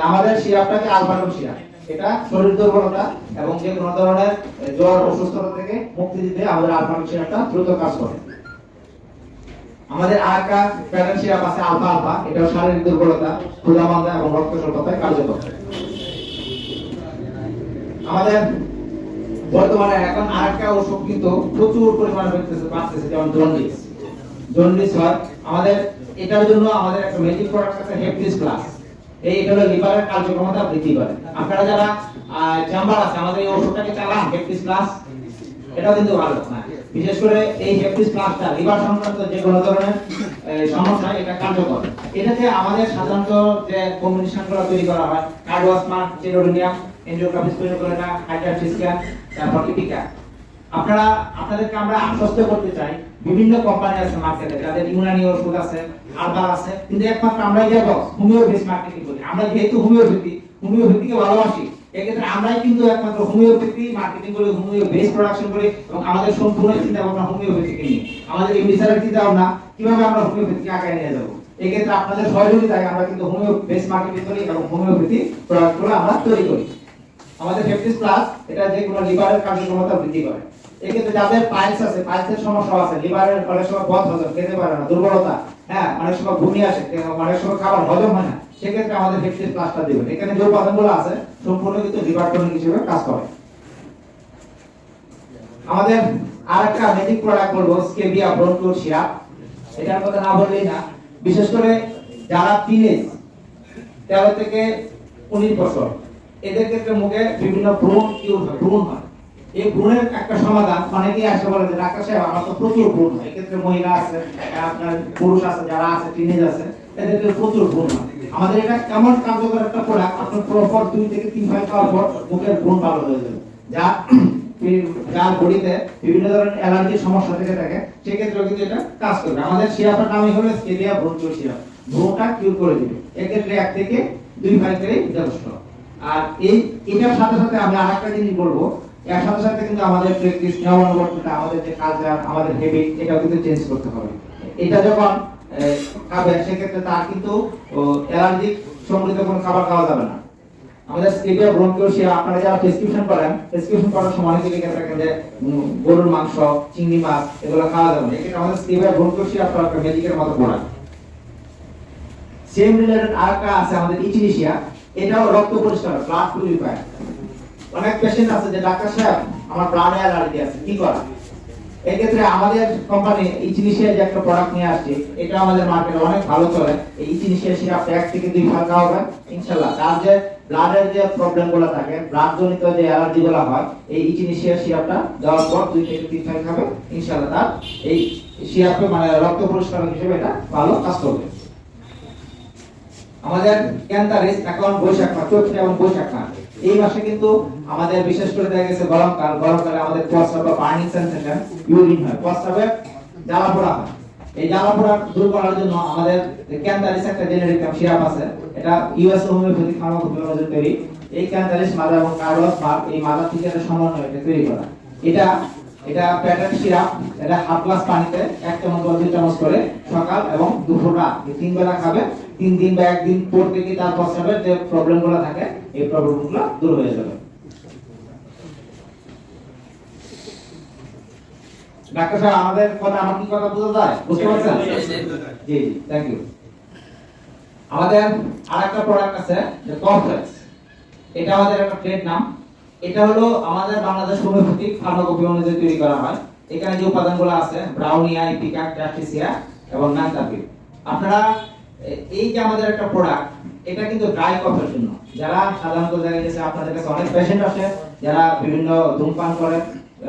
আমাদের সিরাপটাকে আলফাটোন সিরাপ, এটা শরীর দুর্বলতা এবং যে কোনো ধরনের জ্বর অসুস্থতা থেকে মুক্তি দিতে আমাদের আলফাটোন সিরাপটা দ্রুত কাজ করে। আমাদের আরেকটা প্যাটার্ন সিরাপ আছে আলফা আলফা, এটাও শারীরিক দুর্বলতা, ক্ষুধা মন্দা এবং রক্ত স্বল্পতায় কার্যকর। আমাদের বর্তমানে এখন আরেকটা ওষুধ কিন্তু প্রচুর পরিমাণে বাড়তেছে, যেমন জন্ডিস হয় আমাদের। এটার জন্য আমাদের একটা মেজিক প্রোডাক্ট আছে হেপটিস প্লাস। এটা হলো লিভারের কার্যক্ষমতা বৃদ্ধি করে। আপনারা যারা চেম্বার আছে, আমাদের এই ওষুধটাকে চালান হেপটিস প্লাস, এটাও কিন্তু ভালো। বিশেষ করে এই হেপটিস প্লাসটা লিভার সংক্রান্ত যে কোনো ধরনের সমস্যা, এটা কার্যকর। এটাতে আমাদের সাধারণত যে কম্বিনেশনগুলো তৈরি করা হয়, কার্ডোসমার্ট, চেরোডিনিয়াম, এনজিওগ্রাফি স্পেরোকোলেটা, হাইড্রাক্সিস্ক্যান, তারপর ইপিকা। আপনারা আপনাদেরকে আমরা আশ্বস্ত করতে চাই, বিভিন্ন কোম্পানি আছে মার্কেটে যাদের ইউনানি ওষুধ আছে, হার্বাল আছে, কিন্তু একমাত্র আমরাই যাব হোমিও বেস মার্কেটিং করি। আমরা যেহেতু হোমিওপ্যাথিকে ভালোবাসি, এক্ষেত্রে আমরাই কিন্তু একমাত্র হোমিওপ্যাথি মার্কেটিং করি, হোমিও বেস প্রোডাকশন করি এবং আমাদের সম্পূর্ণ চিন্তা ভাবনা হোমিওপ্যাথিকে নিয়ে। আমাদের এই বিচারের চিন্তা ভাবনা কিভাবে আমরা হোমিওপ্যাথিকে আগায় নিয়ে যাব। এক্ষেত্রে আপনাদের সহযোগিতায় আমরা কিন্তু হোমিও বেস মার্কেটিং করি এবং হোমিওপ্যাথি প্রোডাক্টগুলো আমরা তৈরি করি। আমাদের হেপটিস প্লাস এটা যে কোনো লিভারের কার্যক্ষমতা বৃদ্ধি করে। এক্ষেত্রে যাদের পাইলস আছে, পাইলসের সমস্যা আছে, লিভারের অনেক সময় বদ হজম, খেতে পারে না, দুর্বলতা, হ্যাঁ অনেক সময় ঘুমি আসে, অনেক সময় খাবার হজম হয় না, সেক্ষেত্রে আমাদের হেপটিস প্লাসটা দিবেন। এখানে যে উপাদানগুলো আছে সম্পূর্ণ কিন্তু লিভার টনিক হিসেবে কাজ করে। আমাদের আরেকটা ম্যাজিক প্রোডাক্ট বলবো স্কেবিয়া ব্রনকিউর সিরাপ। এটার কথা না বললেই না, বিশেষ করে যারা টিনেজ 13 থেকে 19 বছর, এদের ক্ষেত্রে মুখে বিভিন্ন ব্রণ কিউর হয়, ব্রণ হয়। এই ব্রণের একটা সমাধান, অনেকেই আসে বলে যে ডাক্তার সাহেব আমার তো প্রচুর ব্রণ হয়। এক্ষেত্রে মহিলা আছে, আপনার পুরুষ আছে, যারা আছে টিনেজ আছে, এদেরকে প্রচুর ব্রণ হয়। আমাদের এটা কেমন কার্যকর একটা প্রোডাক্ট, আপনার প্রপার 2 থেকে 3 মাস খাওয়ার পর মুখের ব্রণ ভালো হয়ে যাবে। যার বডিতে বিভিন্ন ধরনের অ্যালার্জির সমস্যা থেকে থাকে, সেক্ষেত্রে কিন্তু এটা কাজ করবে। আমাদের সিরাপের নামই হলো স্কেবিয়া ব্রনকিউর সিরাপ। ব্রণটা কিউর করে দিবে। এক্ষেত্রে 1 থেকে 2 ফাইল করেই যথেষ্ট। আর এটার সাথে সাথে আমি আরেকটা জিনিস বলবো, এর সাথে সাথে কিন্তু আমাদের প্র্যাকটিস, নিয়মানুবর্তিতা, আমাদের যে কালচার, আমাদের হ্যাবিট, এটাও কিন্তু চেঞ্জ করতে হবে। এটা যখন খাবে সেক্ষেত্রে তার কিন্তু অ্যালার্জিক সমৃদ্ধ কোনো খাবার খাওয়া যাবে না। আমাদের স্কেবিয়া ব্রনকিউর সিরাপ আপনারা যারা প্রেসক্রিপশন করেন, প্রেসক্রিপশন করার সময় অনেকে লিখে থাকেন যে গরুর মাংস, চিংড়ি মাছ এগুলো খাওয়া যাবে না। এক্ষেত্রে আমাদের স্কেবিয়া ব্রনকিউর সিরাপটা একটা ম্যাজিকের মতো প্রোডাক্ট। সেম রিলেটেড আরেকটা আছে আমাদের ইচিনিশিয়া। এটাও রক্ত পরিষ্কার, ব্লাড পিউরিফায়ার। অনেক পেশেন্ট আছে যে ডাক্তার সাহেব আমার ব্লাডে অ্যালার্জি আছে, কি করা? এক্ষেত্রে আমাদের কোম্পানি ইচিনিশিয়া যে একটা প্রোডাক্ট নিয়ে আসছে, এটা আমাদের মার্কেটে অনেক ভালো চলে। এই ইচিনিশিয়া সিরাপটা 1 থেকে 2 ফাল খাওয়া হবে ইনশাআল্লাহ। তার যে ব্লাডের যে প্রবলেমগুলো থাকে, ব্লাড জনিত যে অ্যালার্জিগুলো হয়, এই ইচিনিশিয়া সিরাপটা দেওয়ার পর 2 থেকে 3 ফাল খাবে ইনশাআল্লাহ, তার এই সিরাপে মানে রক্ত পরিষ্কার হিসেবে এটা ভালো কাজ করবে। আমাদের ক্যান্সারিস এখন বৈশাখ মাস, চৈত্র এবং বৈশাখ মাস, এই মাসে কিন্তু আমাদের বিশেষ করে দেখা গেছে গরমকালে আমাদের প্রস্রাব বা বার্নিং সেন্সেশন, ইউরিন হয়, প্রস্রাবে জ্বালা পোড়া হয়। এই জ্বালা পোড়া দূর করার জন্য আমাদের ক্যান্সারিস একটা জেনেরিক সিরাপ আছে, এটা ইউএস হোমিওপ্যাথি ফার্মাকোলজি তৈরি। এই ক্যান্সারিস মাদার এবং কার্ডোস মার্ক, এই মাদার থেকে একটা সমন্বয় এটা তৈরি করা। এটা প্যাটার্ন সিরাপ, এটা হাফ গ্লাস পানিতে 1 চামচ বা 2 চামচ করে সকাল এবং দুপুর রাত 3 বেলা খাবে। 3 দিন বা 1 দিন পর থেকে তার প্রস্রাবের যে প্রবলেমগুলো থাকে, এই প্রবলেমগুলো দূর হয়ে যাবে। ডাক্তার সাহেব আমাদের কথা, আমার কি কথা বুঝা যায়? বুঝতে পারছেন? জি থ্যাংক ইউ। আমাদের আরেকটা প্রোডাক্ট আছে যে কমপ্লেক্স। এটা আমাদের একটা ট্রেড নাম। এটা হলো আমাদের বাংলাদেশ হোমিওপ্যাথিক ফার্মাকোপি অনুযায়ী তৈরি করা হয়। এখানে যে উপাদানগুলো আছে ব্রাউনিয়া, ইপিকা, ট্রাস্টিসিয়া এবং নান্তাপিল। আপনারা এই যে আমাদের একটা প্রোডাক্ট, এটা কিন্তু ড্রাই কফের জন্য। যারা সাধারণত দেখা গেছে আপনাদের কাছে অনেক পেশেন্ট আসে যারা বিভিন্ন ধূমপান করে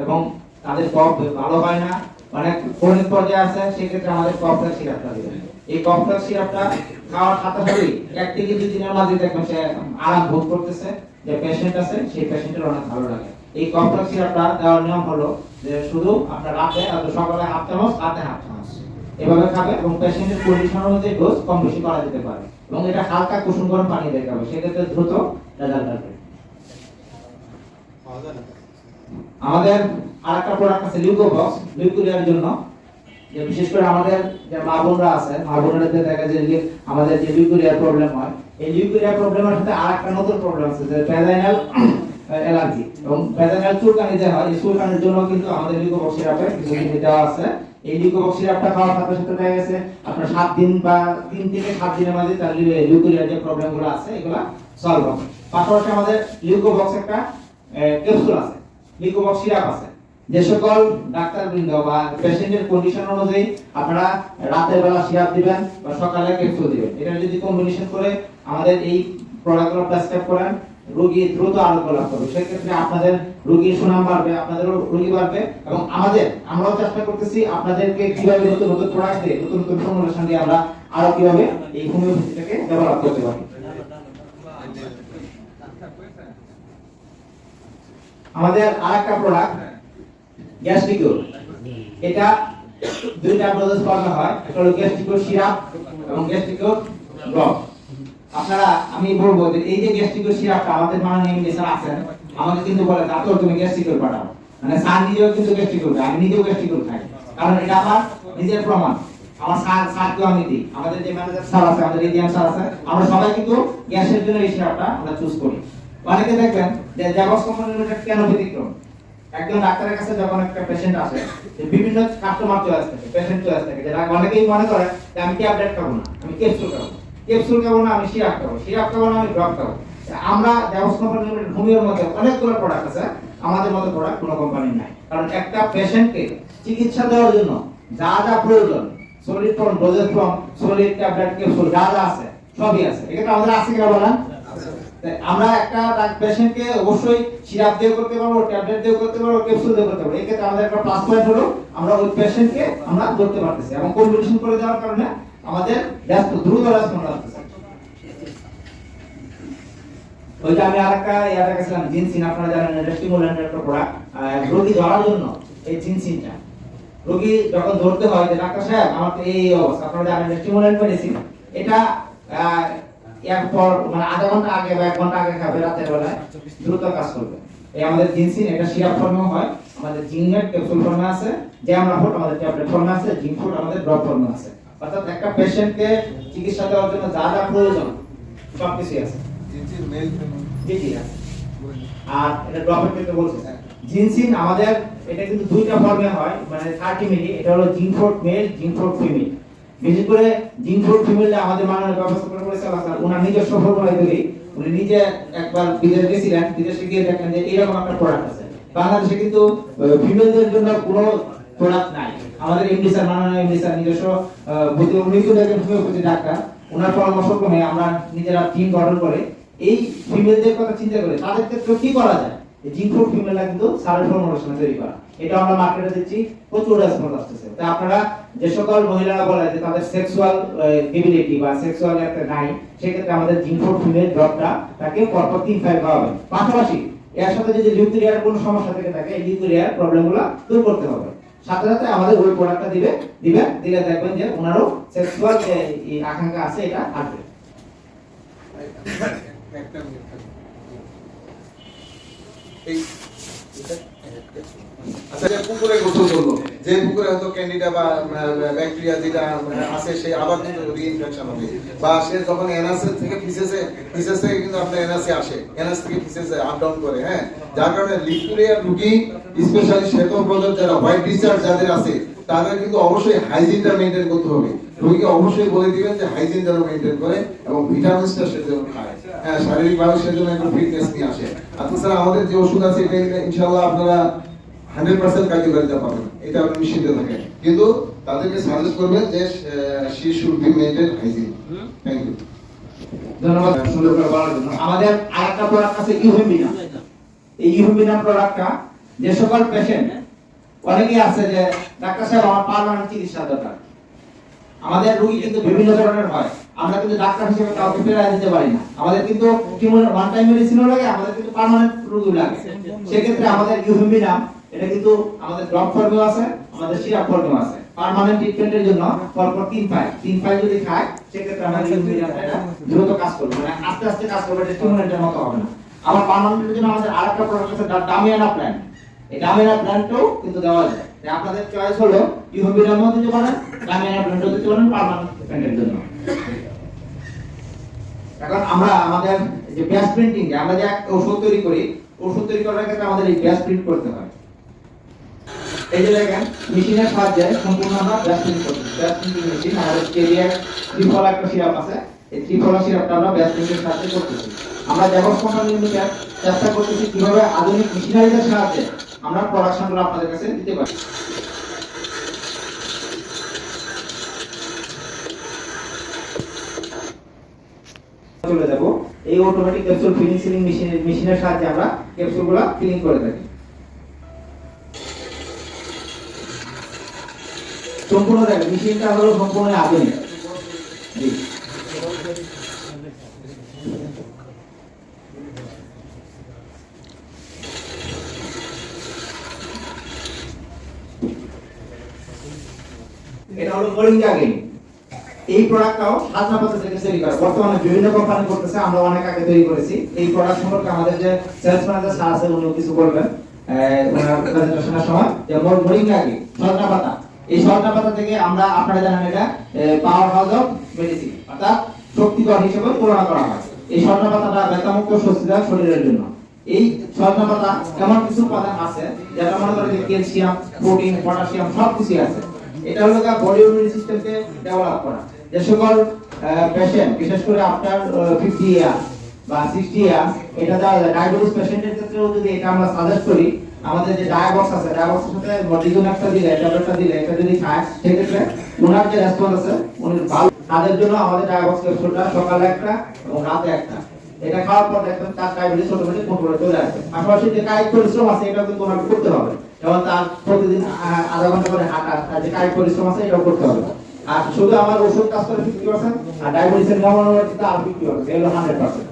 এবং তাদের কফ ভালো হয় না, অনেক ক্রনিক পর্যায়ে আছে, সেক্ষেত্রে আমাদের কফলেক্স সিরাপটা দিবেন। এই কফলেক্স সিরাপটা খাওয়ার সাথে সাথেই 1 থেকে 2 দিনের মাঝে দেখবেন সে আরাম ভোগ করতেছে, যে পেশেন্ট আছে সেই পেশেন্টের অনেক ভালো লাগে। এই কমপ্লেক্স সিরাপটা দেওয়ার নিয়ম হলো যে শুধু আপনার রাতে সকালে 1/2 চামচ, রাতে 1/2 চামচ এভাবে খাবে এবং পেশেন্টের কন্ডিশন অনুযায়ী ডোজ কম বেশি করা যেতে পারে এবং এটা হালকা কুসুম গরম পানি দিয়ে খাবে, সেক্ষেত্রে দ্রুত রেজাল্ট আসবে। আমাদের আরেকটা প্রোডাক্ট আছে লিউকোবক্স, লিউকোরিয়ার জন্য। যে বিশেষ করে আমাদের যে মা বোনরা আছে, মা বোনদের দেখা যায় যে আমাদের যে লিউকোরিয়ার প্রবলেম হয়, এই লিউকোরিয়া প্রবলেমের সাথে আরেকটা নতুন প্রবলেম আছে যে ভ্যাজাইনাল অ্যালার্জি এবং ভ্যাজাইনাল চুলকানি যে হয়, এই চুলকানির জন্য কিন্তু আমাদের লিউকোবক্স সিরাপে কিছু জিনিস দেওয়া আছে। এই লিউকোবক্স সিরাপটা খাওয়ার সাথে সাথে দেখা গেছে আপনার 7 দিন বা 3 থেকে 7 দিনের মধ্যে তার লিউকোরিয়ার যে প্রবলেমগুলো আছে এগুলো সলভ হবে। পাশাপাশি আমাদের লিউকোবক্স একটা ক্যাপসুল আছে, লিউকোবক্স সিরাপ আছে। যে সকল ডাক্তারবৃন্দ বা পেশেন্টের কন্ডিশন অনুযায়ী আপনারা রাতের বেলা সিরাপ দিবেন বা সকালে ক্যাপসুল দিবেন, এটা যদি কম্বিনেশন করে আমাদের এই প্রোডাক্টগুলো প্রেসক্রাইব করেন, রোগী দ্রুত আরোগ্য লাভ করবে। সেক্ষেত্রে আপনাদের রোগীর সুনাম বাড়বে, আপনাদেরও রোগী বাড়বে এবং আমরাও চেষ্টা করতেছি আপনাদেরকে কিভাবে নতুন নতুন প্রোডাক্ট দিয়ে, নতুন নতুন ফর্মুলেশন দিয়ে আমরা আরো কিভাবে এই হোমিওপ্যাথিটাকে ডেভেলপ করতে পারি। আমাদের আরেকটা প্রোডাক্ট গ্যাস্ট্রিকিউর। এটা দুইটা প্রসেস করা হয়, একটা হলো গ্যাস্ট্রিকিউর সিরাপ এবং গ্যাস্ট্রিকিউর ড্রপ। আপনারা আমি বলবো যে এই যে গ্যাস্ট্রিকিউর সিরাপটা আমাদের মাননীয় মিনিস্টার আছেন, আমাকে কিন্তু বলে তারপর তুমি গ্যাস্ট্রিকিউর পাঠাও, মানে স্যার নিজেও কিন্তু গ্যাস্ট্রিকিউর খায়, আমি নিজেও গ্যাস্ট্রিকিউর খাই, কারণ এটা আমার নিজের প্রমাণ। আমার স্যারকেও আমি দিই, আমাদের যে ম্যানেজার স্যার আছে, আমাদের এডিএম স্যার আছে, আমরা সবাই কিন্তু গ্যাসের জন্য এই সিরাপটা আমরা চুজ করি। অনেকে দেখবেন যে জেবক্স কোম্পানি লিমিটেড কেন ব্যতিক্রম, একজন ডাক্তারের কাছে যখন একটা পেশেন্ট আসে, যে বিভিন্ন কাস্টমার চয়েস থাকে, পেশেন্ট চয়েস থাকে, যারা অনেকেই মনে করে যে আমি ট্যাবলেট খাবো না, আমি ক্যাপসুল খাবো, ক্যাপসুল খাবো না, আমি সিরাপ খাবো, সিরাপ খাবো না, আমি ড্রপ খাবো। আমরা জেবক্স কোম্পানি লিমিটেড হোমিওর মধ্যে অনেকগুলো প্রোডাক্ট আছে, আমাদের মতো প্রোডাক্ট কোনো কোম্পানির নাই। কারণ একটা পেশেন্টকে চিকিৎসা দেওয়ার জন্য যা যা প্রয়োজন, solid foam, dosage form, solid tablet, capsule যা যা আছে সবই আছে। এখানে আমাদের আছে কিনা বলেন? আমরা একটা পেশেন্টকে অবশ্যই সিরাপ দিয়ে করতে পারবো, ট্যাবলেট দিয়ে করতে পারবো, ক্যাপসুল দিয়ে করতে পারবো। এক্ষেত্রে আমাদের একটা প্লাস পয়েন্ট হলো আমরা ওই পেশেন্টকে আমরা ধরতে পারতেছি, এবং কম্বিনেশন করে দেওয়ার কারণে আমাদের দ্রুত রেসপন্স আসতেছে। ওইটা আমি আরেকটা ইয়াটা গেছিলাম, জিনসিন, আপনারা জানেন এটা স্টিমুল্যান্ট একটা প্রোডাক্ট, রোগী ধরার জন্য এই জিনসিনটা। রোগী যখন ধরতে হয় যে ডাক্তার সাহেব আমার তো এই অবস্থা, আপনারা জানেন স্টিমুল্যান্ট মেডিসিন, এটা এরপর মানে আধা ঘন্টা আগে বা 1 ঘন্টা আগে খাবে, রাতের বেলায় দ্রুত কাজ করবে। এই আমাদের জিনসিন, এটা সিরাপ ফর্মেও হয়, আমাদের জিনমেট ক্যাপসুল ফর্মে আছে, জ্যামরাফোর্ট আমাদের ট্যাবলেট ফর্মে আছে, জিনফুড আমাদের ড্রপ ফর্মে আছে। অর্থাৎ একটা পেশেন্টকে চিকিৎসা দেওয়ার জন্য যা যা প্রয়োজন সবকিছু আছে। জি জি আছে। আর এটা ড্রপের ক্ষেত্রে বলছে জিনসিন আমাদের এটা কিন্তু দুইটা ফর্মে হয়, মানে 30 মিলি, এটা হলো জিনফোর্ট মেল, জিনফোর্ট ফিমেল। বিশেষ করে জিনফোর্ট ফিমেলটা আমাদের মাননীয় ব্যবস্থাপনা করেছে ওনার নিজস্ব ফর্মুলায় তৈরি। উনি নিজে একবার বিদেশে গেছিলেন, বিদেশে গিয়ে দেখেন যে এরকম একটা প্রোডাক্ট আছে। বাংলাদেশে কিন্তু ফিমেলদের জন্য কোনো প্রোডাক্ট নাই। আমাদের এমডি স্যার, মাননীয় এমডি স্যার নিজস্ব উনি কিন্তু একজন হোমিওপ্যাথি ডাক্তার, ওনার পরামর্শ ক্রমে আমরা নিজেরা টিম গঠন করে এই ফিমেলদের কথা চিন্তা করে তাদের ক্ষেত্রে কি করা যায়, জিনফোর্ট ফিমেলরা কিন্তু সারের ফর্মুলেশনে তৈরি করা, এটা আমরা মার্কেটে দিচ্ছি, প্রচুর রেসপন্স আসতেছে। তা আপনারা যে সকল মহিলারা বলে যে তাদের সেক্সুয়াল এবিলিটি বা সেক্সুয়াল একটা নাই, সেক্ষেত্রে আমাদের জিনফোর্ট ফিমেল ড্রপটা তাকে পরপর 3-5 খাওয়া হবে। পাশাপাশি এর সাথে যদি লিউকেরিয়ার কোনো সমস্যা থেকে থাকে, এই লিউকেরিয়ার প্রবলেমগুলো দূর করতে হবে। সাথে সাথে আমাদের ওই প্রোডাক্টটা দিলে দেখবেন যে ওনারও সেক্সুয়াল যে আকাঙ্ক্ষা আছে এটা আসবে। আচ্ছা, যে পুকুরে গোসল করলো, যে পুকুরে হয়তো ক্যান্ডিডা বা ব্যাকটেরিয়া যেটা আছে সে আবার কিন্তু রিইনফেকশন হবে, বা সে যখন এনআরসি থেকে ফিসেস থেকে কিন্তু আপনার এনআরসি আসে, এনআরসি থেকে ফিসেসে আপ ডাউন করে, হ্যাঁ, যার কারণে লিকুরিয়ার রুগী স্পেশালি শ্বেতপ্রদর যারা হোয়াইট ডিসচার্জ যাদের আছে তাদের কিন্তু অবশ্যই হাইজিনটা মেইনটেইন করতে হবে। রোগীকে অবশ্যই বলে দিবেন যে হাইজিন যেন মেইনটেইন করে এবং ভিটামিনসটা সে যেন খায়, হ্যাঁ, শারীরিকভাবে সে যেন একটু ফিটনেস নিয়ে আসে। আর তাছাড়া আমাদের যে ওষুধ আছে এটা ইনশাআল্লাহ আপনারা 100% কার্যকারিতা পাবেন, এটা আপনি নিশ্চিত থাকেন। কিন্তু তাদেরকে সাজেস্ট করবেন যে she should be maintain hygiene. Thank you. ধন্যবাদ সুন্দর করে বলার জন্য। আমাদের আরেকটা প্রোডাক্ট আছে ইউহেমিনা। এই ইউহেমিনা প্রোডাক্টটা যে সকল পেশেন্ট, অনেকেই আছে যে ডাক্তার সাহেব আমার পার্মানেন্ট চিকিৎসা দরকার, আমাদের রোগী কিন্তু বিভিন্ন ধরনের হয়, আমরা কিন্তু ডাক্তার হিসেবে কাউকে ফেরাই দিতে পারি না। আমাদের কিন্তু ওয়ান টাইম মেডিসিনও লাগে, আমাদের কিন্তু পার্মানেন্ট রোগী লাগে। সেক্ষেত্রে আমাদের ইউহেমিনা এটা কিন্তু আমাদের ড্রপ ফর্মেও আছে, আমাদের সিরাপ ফর্মেও আছে। পার্মানেন্ট ট্রিটমেন্টের জন্য পরপর 3-5 যদি খায়, সেক্ষেত্রে আমাদের ইউহেমিনাটা এটা দ্রুত কাজ করবে, মানে আস্তে আস্তে কাজ করবে, স্টিমুলেন্টের মতো হবে না। আবার পার্মানেন্টের জন্য আমাদের আরেকটা প্রোডাক্ট আছে ডামিয়ানা প্ল্যান্ট। এই ডামিয়ানা প্ল্যান্টও কিন্তু দেওয়া যায়। আপনাদের চয়েস হলো ইউহেমিনার মধ্যে দিতে পারেন, ডামিয়ানা প্ল্যান্টও দিতে পারেন পার্মানেন্ট ট্রিটমেন্টের জন্য। এখন আমরা আমাদের যে ব্যাস প্রিন্টিং, আমরা যে ওষুধ তৈরি করি, ওষুধ তৈরি করার ক্ষেত্রে আমাদের এই ব্যাস প্রিন্ট করতে হয়। এই যে দেখেন মেশিনের সাহায্যে সম্পূর্ণ আমরা ব্যাস প্রিন্ট করতে হয়। ব্যাস প্রিন্টিং মেশিন, আমাদের কেরিয়ার ত্রিফলা একটা সিরাপ আছে, এই ত্রিফলা সিরাপটা আমরা ব্যাস প্রিন্টের সাহায্যে করতেছি। আমরা জেবক্স কোম্পানি লিমিটেড চেষ্টা করতেছি কিভাবে আধুনিক মেশিনারিদের সাহায্যে আমরা প্রোডাকশনগুলো আপনাদের কাছে দিতে পারি। চলে যাব এই অটোমেটিক ক্যাপসুল ফিলিং মেশিনের সাহায্যে আমরা ক্যাপসুলগুলো ফিলিং করে থাকি। সম্পূর্ণ দেখেন মেশিনটা হলো সম্পূর্ণ আধুনিক। জি এটা হলো মোরিঙ্গা গেম। এই প্রোডাক্টটাও সাজনা পাতা থেকে তৈরি করা, বর্তমানে বিভিন্ন কোম্পানি করতেছে, আমরা অনেক আগে তৈরি করেছি। এই প্রোডাক্ট সম্পর্কে আমাদের যে সেলস ম্যানেজার স্যার আছে উনি কিছু বলবেন ওনার প্রেজেন্টেশনের সময়। যে মোরিঙ্গা গেম সজনা পাতা, এই সজনা পাতা থেকে আমরা, আপনারা জানেন এটা পাওয়ার হাউস অফ মেডিসিন, অর্থাৎ শক্তিকর হিসেবে তুলনা করা হয়। এই সজনা পাতাটা ব্যথামুক্ত স্বস্তিদায়ক শরীরের জন্য। এই সজনা পাতা এমন কিছু উপাদান আছে যেটা মনে করেন যে ক্যালসিয়াম, প্রোটিন, পটাশিয়াম সব কিছু আছে। এটা হলো বডি ইমিউন সিস্টেমকে ডেভেলপ করা। যে সকল পেশেন্ট বিশেষ করে আফটার 50 ইয়ার বা 60 ইয়ার, এটা ডায়াবেটিস পেশেন্টের ক্ষেত্রেও যদি এটা আমরা সাজেস্ট করি, আমাদের যে ডায়াবক্স আছে, ডায়াবক্সের সাথে মডিজুন একটা দিলে, ট্যাবলেটটা দিলে, এটা যদি খায় সেক্ষেত্রে ওনার যে রেসপন্স আছে উনি ভালো। তাদের জন্য আমাদের ডায়াবক্স ক্যাপসুলটা সকালে একটা এবং রাতে একটা, এটা খাওয়ার পর দেখবেন তার ডায়াবেটিস অটোমেটিক কন্ট্রোলে চলে আসবে। পাশাপাশি যে কায়িক পরিশ্রম আছে এটা কিন্তু ওনাকে করতে হবে, যেমন তার প্রতিদিন আধা ঘন্টা করে হাঁটা, তার যে কায়িক পরিশ্রম আছে এটাও করতে হবে। আর শুধু আমার ওষুধ কাজ করে 50%, আর ডায়াবেটিসের নিয়মানুবর্তিতা আর 50%, এগুলো 100%।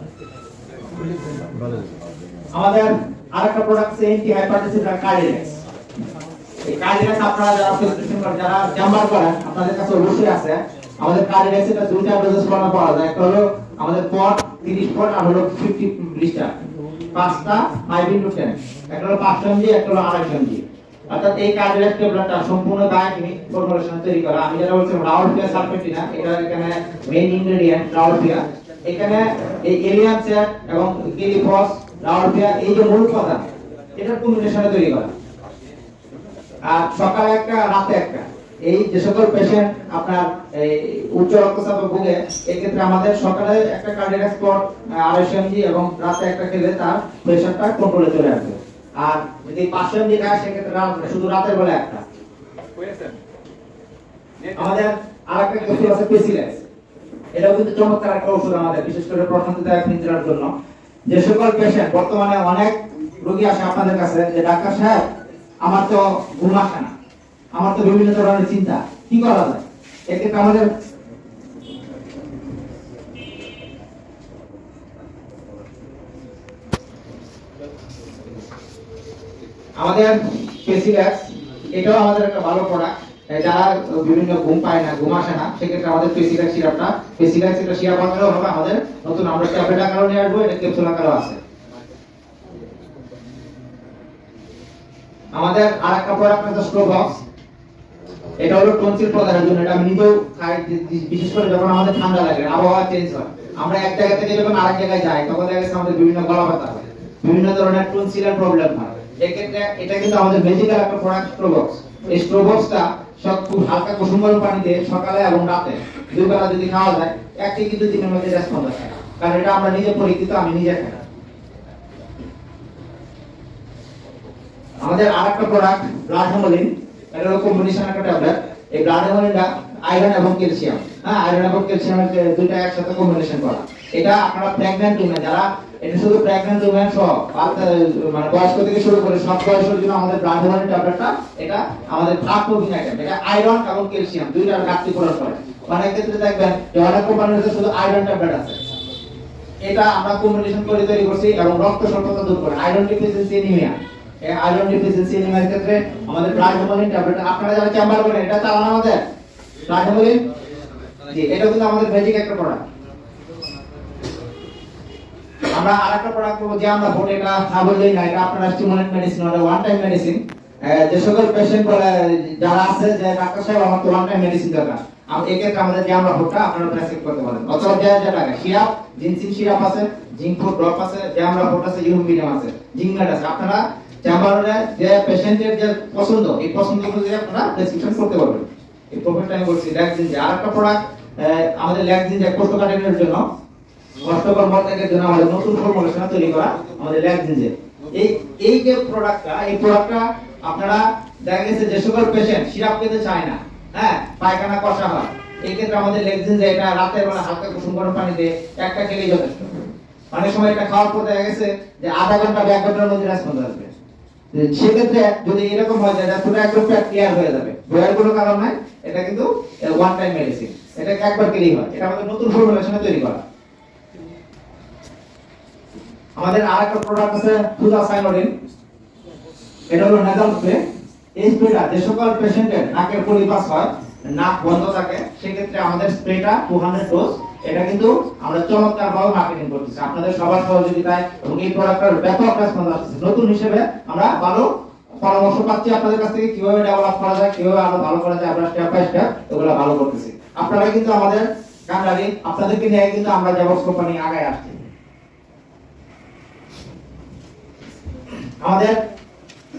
আমাদের আরেকটা প্রোডাক্ট আছে অ্যান্টি হাইপারটেনসিভ কার্ডিয়াক্স। এই কার্ডিয়াক্স আপনারা যারা প্রেসক্রিপশন করেন, যারা চেম্বার করেন, আপনাদের কাছে অবশ্যই আছে। আমাদের কার্ডিয়াক্স এটা দুইটা ডোজেস ফর্মে পাওয়া যায়, একটা হলো আমাদের পট 30 পট, আর হলো 50 ব্লিস্টার, পাঁচটা 5 × 10, একটা হলো 500 mg, একটা হলো 250 mg। অর্থাৎ এই কার্ডিয়াক্স ট্যাবলেটটা সম্পূর্ণ বায়োকেমিক ফর্মুলেশন তৈরি করা। আমি যেটা বলছি রাউলফিয়া সালফেটিনা, এটা এখানে মেইন ইনগ্রেডিয়েন্ট রাউলফিয়া। এখানে এই এলিয়ান চ্যাট এবং গিলিফস, রাউলফিয়া এই যে মূল উপাদান, এটার কম্বিনেশনে তৈরি করা। আর সকালে একটা রাতে একটা, এই যে সকল পেশেন্ট আপনার এই উচ্চ রক্তচাপে ভোগে, এই ক্ষেত্রে আমাদের সকালে একটা কার্ডিয়াক স্পট 250 mg এবং রাতে একটা খেলে তার প্রেসারটা কন্ট্রোলে চলে আসবে। আর যদি 500 mg খায় সেক্ষেত্রে শুধু রাতের বেলা একটা। আমাদের আরেকটা ক্যাপসুল আছে পেসিলেক্স, এটাও কিন্তু চমৎকার একটা ওষুধ আমাদের, বিশেষ করে প্রশান্তিদায়ক নিদ্রার জন্য। যে সকল পেশেন্ট, বর্তমানে অনেক রোগী আসে আপনাদের কাছে যে ডাক্তার সাহেব আমার তো ঘুম আসে না, আমার তো বিভিন্ন ধরনের চিন্তা, কি করা যায়? এক্ষেত্রে আমাদের পেসিলেক্স, এটাও আমাদের একটা ভালো প্রোডাক্ট। যারা বিভিন্ন ঘুম পায় না, ঘুম আসে না, সেক্ষেত্রে আমাদের পেসিলেক্স সিরাপটা, পেসিলেক্স এটা সিরাপ আকারেও হবে আমাদের, নতুন আমরা ট্যাবলেট আকারেও নিয়ে আসবো, এটা ক্যাপসুল আকারেও আছে। আমাদের আরেকটা প্রোডাক্ট আছে স্ট্রোবক্স, এটা হলো টনসিল প্রদানের জন্য। এটা আমি নিজেও খাই, বিশেষ করে যখন আমাদের ঠান্ডা লাগে, আবহাওয়া চেঞ্জ হয়, আমরা এক জায়গা থেকে যখন আরেক জায়গায় যাই, তখন দেখা যাচ্ছে আমাদের বিভিন্ন গলা ব্যথা হয়, বিভিন্ন ধরনের টনসিলের প্রবলেম হয়। এক্ষেত্রে এটা কিন্তু আমাদের মেডিকেল একটা প্রোডাক্ট স্ট্রোবক্স। এই স্ট্রোবক্সটা সব খুব হালকা কুসুম গরম পানিতে সকালে এবং রাতে দুই বেলা যদি খাওয়া যায়, একটি কিন্তু দিনের মধ্যে রেসপন্স আসে, কারণ এটা আমরা নিজে পরীক্ষিত, আমি নিজে খাই। আমাদের আরেকটা প্রোডাক্ট ব্লাড হেমোলিন, এটা হলো কম্বিনেশন একটা ট্যাবলেট। এই ব্লাড হেমোলিনটা আয়রন এবং ক্যালসিয়াম, আয়রন এবং ক্যালসিয়ামের দুইটা একসাথে কম্বিনেশন করা। এটা আপনারা প্রেগন্যান্ট উমেন যারা, এটা শুধু প্রেগন্যান্ট উমেন সহ মানে বয়স্ক থেকে শুরু করে সব বয়সের জন্য আমাদের ব্লাড হেমোলিন ট্যাবলেটটা, এটা আমাদের ফাস্ট মুভিং আইটেম। এটা আয়রন এবং ক্যালসিয়াম দুইটার ঘাটতি পূরণ করে। অনেক ক্ষেত্রে দেখবেন যে অনেক কোম্পানিতে শুধু আয়রন ট্যাবলেট আছে, এটা আমরা কম্বিনেশন করে তৈরি করছি এবং রক্ত স্বল্পতা দূর করে, iron deficiency anaemia, iron deficiency অ্যানিমিয়ার ক্ষেত্রে আমাদের ব্লাড হেমোলিন ট্যাবলেট, আপনারা যারা চেম্বার করেন এটা চালান আমাদের ব্লাড হেমোলিন, জি এটা কিন্তু আমাদের বেসিক একটা প্রোডাক্ট। আমরা আরেকটা প্রোডাক্ট করব যে আমরা ভোট, এটা না বললেই না, এটা আপনারা স্টিমুলেন্ট মেডিসিন, এটা ওয়ান টাইম মেডিসিন। যে সকল পেশেন্ট যারা আছে যে ডাক্তার সাহেব আমার তো ওয়ান টাইম মেডিসিন দরকার, এক্ষেত্রে আমাদের যে আমরা ভোটটা আপনারা প্রেসক্রাইব করতে পারেন, অথবা যে টাকা সিরাপ, জিনসিন সিরাপ আছে, জিঙ্ক ফুড ড্রপ আছে, যে আমরা ভোট আছে, ইউমিডিয়াম আছে, জিঙ্কমেট আছে। আপনারা চেম্বারে যে পেশেন্টের যে পছন্দ, এই পছন্দ অনুযায়ী আপনারা প্রেসক্রিপশন করতে পারবেন। এই প্রফেটটা আমি বলছি ল্যাকজিন, যে আরেকটা প্রোডাক্ট আমাদের ল্যাকজিন, যে কোষ্ঠকাঠিন্যের জন্য, কষ্টকর মলত্যাগের জন্য আমাদের নতুন ফর্মুলেশন তৈরি করা আমাদের ল্যাকজিন। যে এই যে প্রোডাক্টটা, এই প্রোডাক্টটা আপনারা দেখা গেছে যে সকল পেশেন্ট সিরাপ খেতে চায় না, পায়খানা কষা হয়, এই ক্ষেত্রে আমাদের ল্যাকজিন, যে এটা রাতের বেলা হালকা কুসুম গরম পানিতে একটা খেলেই যথেষ্ট। অনেক সময় এটা খাওয়ার পর দেখা গেছে যে আধা ঘন্টা বা 1 ঘন্টার মধ্যে রেসপন্স আসবে। সেক্ষেত্রে যদি এরকম হয় যে পুরো একদম পেট ক্লিয়ার হয়ে যাবে, ভয়ের কোনো কারণ নাই, এটা কিন্তু ওয়ান টাইম মেডিসিন, এটা একবার খেলেই হয়। এটা আমাদের নতুন ফর্মুলেশনে তৈরি করা। আমাদের আরেকটা প্রোডাক্ট আছে ফুদাসাইনোডিন, এটা হলো নেজাল স্প্রে। এই স্প্রেটা যে সকল পেশেন্টের নাকের পলিপাস হয়, নাক বন্ধ থাকে সেক্ষেত্রে আমাদের স্প্রেটা 200 ডোজ এটা কিন্তু আমরা চমৎকার ভাবে মার্কেটিং করতেছি আপনাদের সবার সহযোগিতায় এবং এই প্রোডাক্টের ব্যাপক রেসপন্স আসছে নতুন হিসেবে আমরা ভালো পরামর্শ পাচ্ছি আপনাদের কাছ থেকে কিভাবে ডেভেলপ করা যায় কিভাবে আরো ভালো করা যায় আমরা স্টেপ বাই স্টেপ এগুলো ভালো করতেছি আপনারা কিন্তু আমাদের কান্ডারি আপনাদেরকে নিয়ে কিন্তু আমরা জেবক্স কোম্পানি আগায় আসছি আমাদের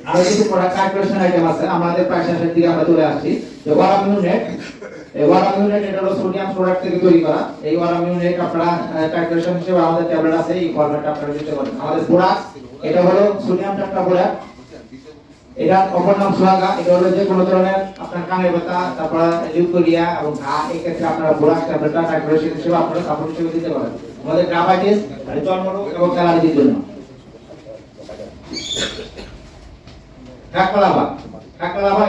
আরো কিছু প্রোডাক্ট ক্যালকুলেশন আইটেম আছে আমাদের প্রায় শেষের দিকে আমরা চলে আসছি যে ওয়ারামিউনেট এই ওয়ারামিউনেট এটা হলো সোডিয়াম প্রোডাক্ট থেকে তৈরি করা এই ওয়ারামিউনেট আপনারা ক্যালকুলেশন হিসেবে আমাদের ট্যাবলেট আছে এই ফরম্যাট আপনারা দিতে পারেন আমাদের প্রোডাক্ট এটা হলো সোডিয়াম টেট্রা প্রোডাক্ট এটা অপর নাম সোয়াগা এটা হলো যে কোনো ধরনের আপনার কানের ব্যথা তারপর লিউকোরিয়া এবং ঘা এই ক্ষেত্রে আপনারা প্রোডাক্ট ট্যাবলেটটা ক্যালকুলেশন হিসেবে আপনারা সাপোর্ট হিসেবে দিতে পারেন আমাদের গ্রাফাইটিস চর্মরোগ এবং অ্যালার্জির জন্য হাকলাভা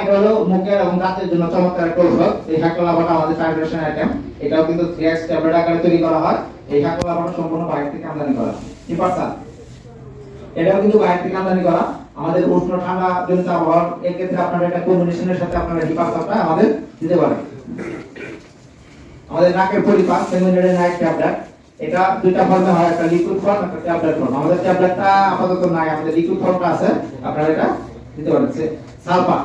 এটা হলো মুখের এবং দাঁতের জন্য চমৎকার একটা ঔষধ এই হাকলাভাটা আমাদের ফাইব্রেশন আইটেম এটাও কিন্তু 3x ট্যাবলেট আকারে তৈরি করা হয় এই হাকলাভাটা সম্পূর্ণ বাইরে থেকে আমদানি করা হিপারসাল এটাও কিন্তু বাইরে থেকে আমদানি করা আমাদের উষ্ণ ঠান্ডা জনিত আবহাওয়ার এই ক্ষেত্রে আপনারা এটা কম্বিনেশনের সাথে আপনারা হিপারসালটা আমাদের দিতে পারেন আমাদের নাকের পরিপাক সেমিনারি নাইট ট্যাবলেট এটা দুইটা ফর্মে হয় একটা লিকুইড ফর্ম একটা ট্যাবলেট ফর্ম আমাদের ট্যাবলেটটা আপাতত নাই আমাদের লিকুইড ফর্মটা আছে আপনারা এটা দিতে পারেন সালফা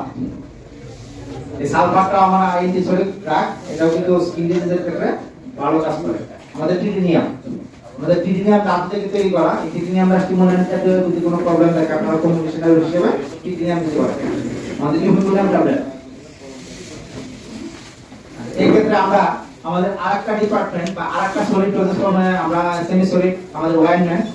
এই সালফাটা আমরা অ্যান্টিসেপ্টিক ড্রাগ এটাও কিন্তু স্কিন ডিজিজের ক্ষেত্রে ভালো কাজ করে আমাদের টিটিনিয়াম দাঁত থেকে তৈরি করা এই টিটিনিয়ামটা স্টিমুলেন্ট জাতীয় যদি কোনো প্রবলেম থাকে আপনারা কমিউনিকেশনাল হিসেবে টিটিনিয়াম দিতে পারেন আমাদের ইউফিমিয়াম ট্যাবলেট এই ক্ষেত্রে আমরা আমাদের আরেকটা ডিপার্টমেন্ট বা আরেকটা সলিড প্রসেস ফর্মে আমরা সেমি সলিড আমাদের ওয়াইনমেন্ট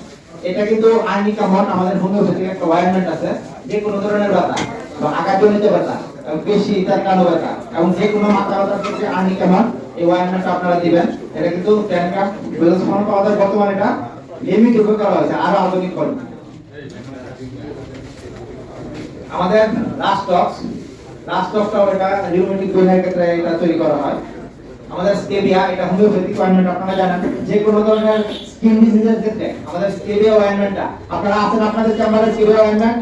এটা কিন্তু আর্নিকা মট আমাদের হোমিওপ্যাথিক একটা ওয়াইনমেন্ট আছে যে কোনো ধরনের ব্যথা বা আঘাতজনিত ব্যথা পেশি তার কানো ব্যথা এবং যে কোনো মাথা ব্যথার ক্ষেত্রে আর্নিকা মট এই ওয়াইনমেন্টটা আপনারা দিবেন এটা কিন্তু 10 গ্রাম ডোজ ফর্ম পাওয়া যায় বর্তমানে এটা লিমিট উপর করা হয়েছে আরো আধুনিক ফর্ম আমাদের লাস্টক্সটাও এটা রিউমেটিক ভেনের ক্ষেত্রে এটা তৈরি করা হয় আমাদের স্কেবিয়া এটা হোমিওপ্যাথিক ওয়াইনমেন্ট আপনারা জানেন যে কোনো ধরনের স্কিন ডিজিজের ক্ষেত্রে আমাদের স্কেবিয়া ওয়াইনমেন্টটা আপনারা আছেন আপনাদের চেম্বারে স্কেবিয়া ওয়াইনমেন্ট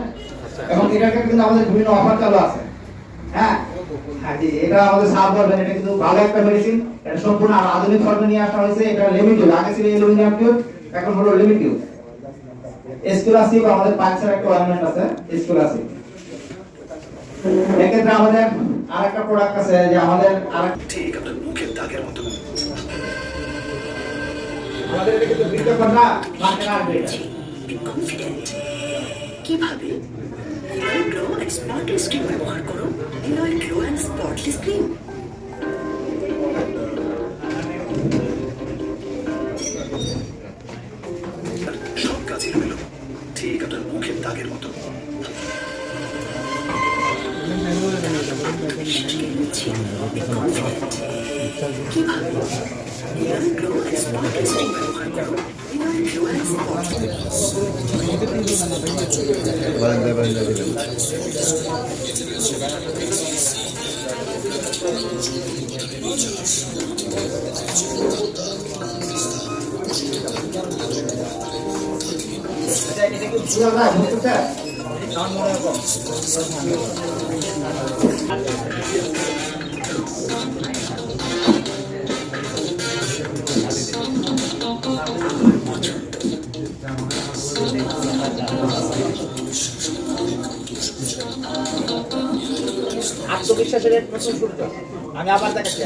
এবং এটার ক্ষেত্রে কিন্তু আমাদের বিভিন্ন অফার চালু আছে হ্যাঁ জি এটা আমাদের সার্ভার এটা কিন্তু ভালো একটা মেডিসিন এটা সম্পূর্ণ আধুনিক ফর্মে নিয়ে আসা হয়েছে এটা লিমিটিভ আগে ছিল অ্যালুমিনিয়াম টিউব এখন হলো লিমিটিভ এসকুলাসিভ আমাদের পাঁচের একটা ওয়াইনমেন্ট আছে এসকুলাসিভ এক্ষেত্রে আমাদের আরেকটা প্রোডাক্ট আছে যে আমাদের ঠিক আপনার মুখের দাগের মতো আমাদের এটা কিন্তু বিজ্ঞাপন না মার্কেট আসবে বি কনফিডেন্ট কিভাবে heroine glow and spotless cream ব্যবহার করুন heroine glow and spotless cream সব কাজে রইল ঠিক আপনার মুখের দাগের মতো কিভাবে heroine glow and spotless cream ব্যবহার করুন হিরোইন গ্লো এন্ড স্পটলেস এটা কি পুরো না বুঝতে নাম মনে রাখো আত্মবিশ্বাসের এক নতুন সূর্য আমি আবার দেখাচ্ছি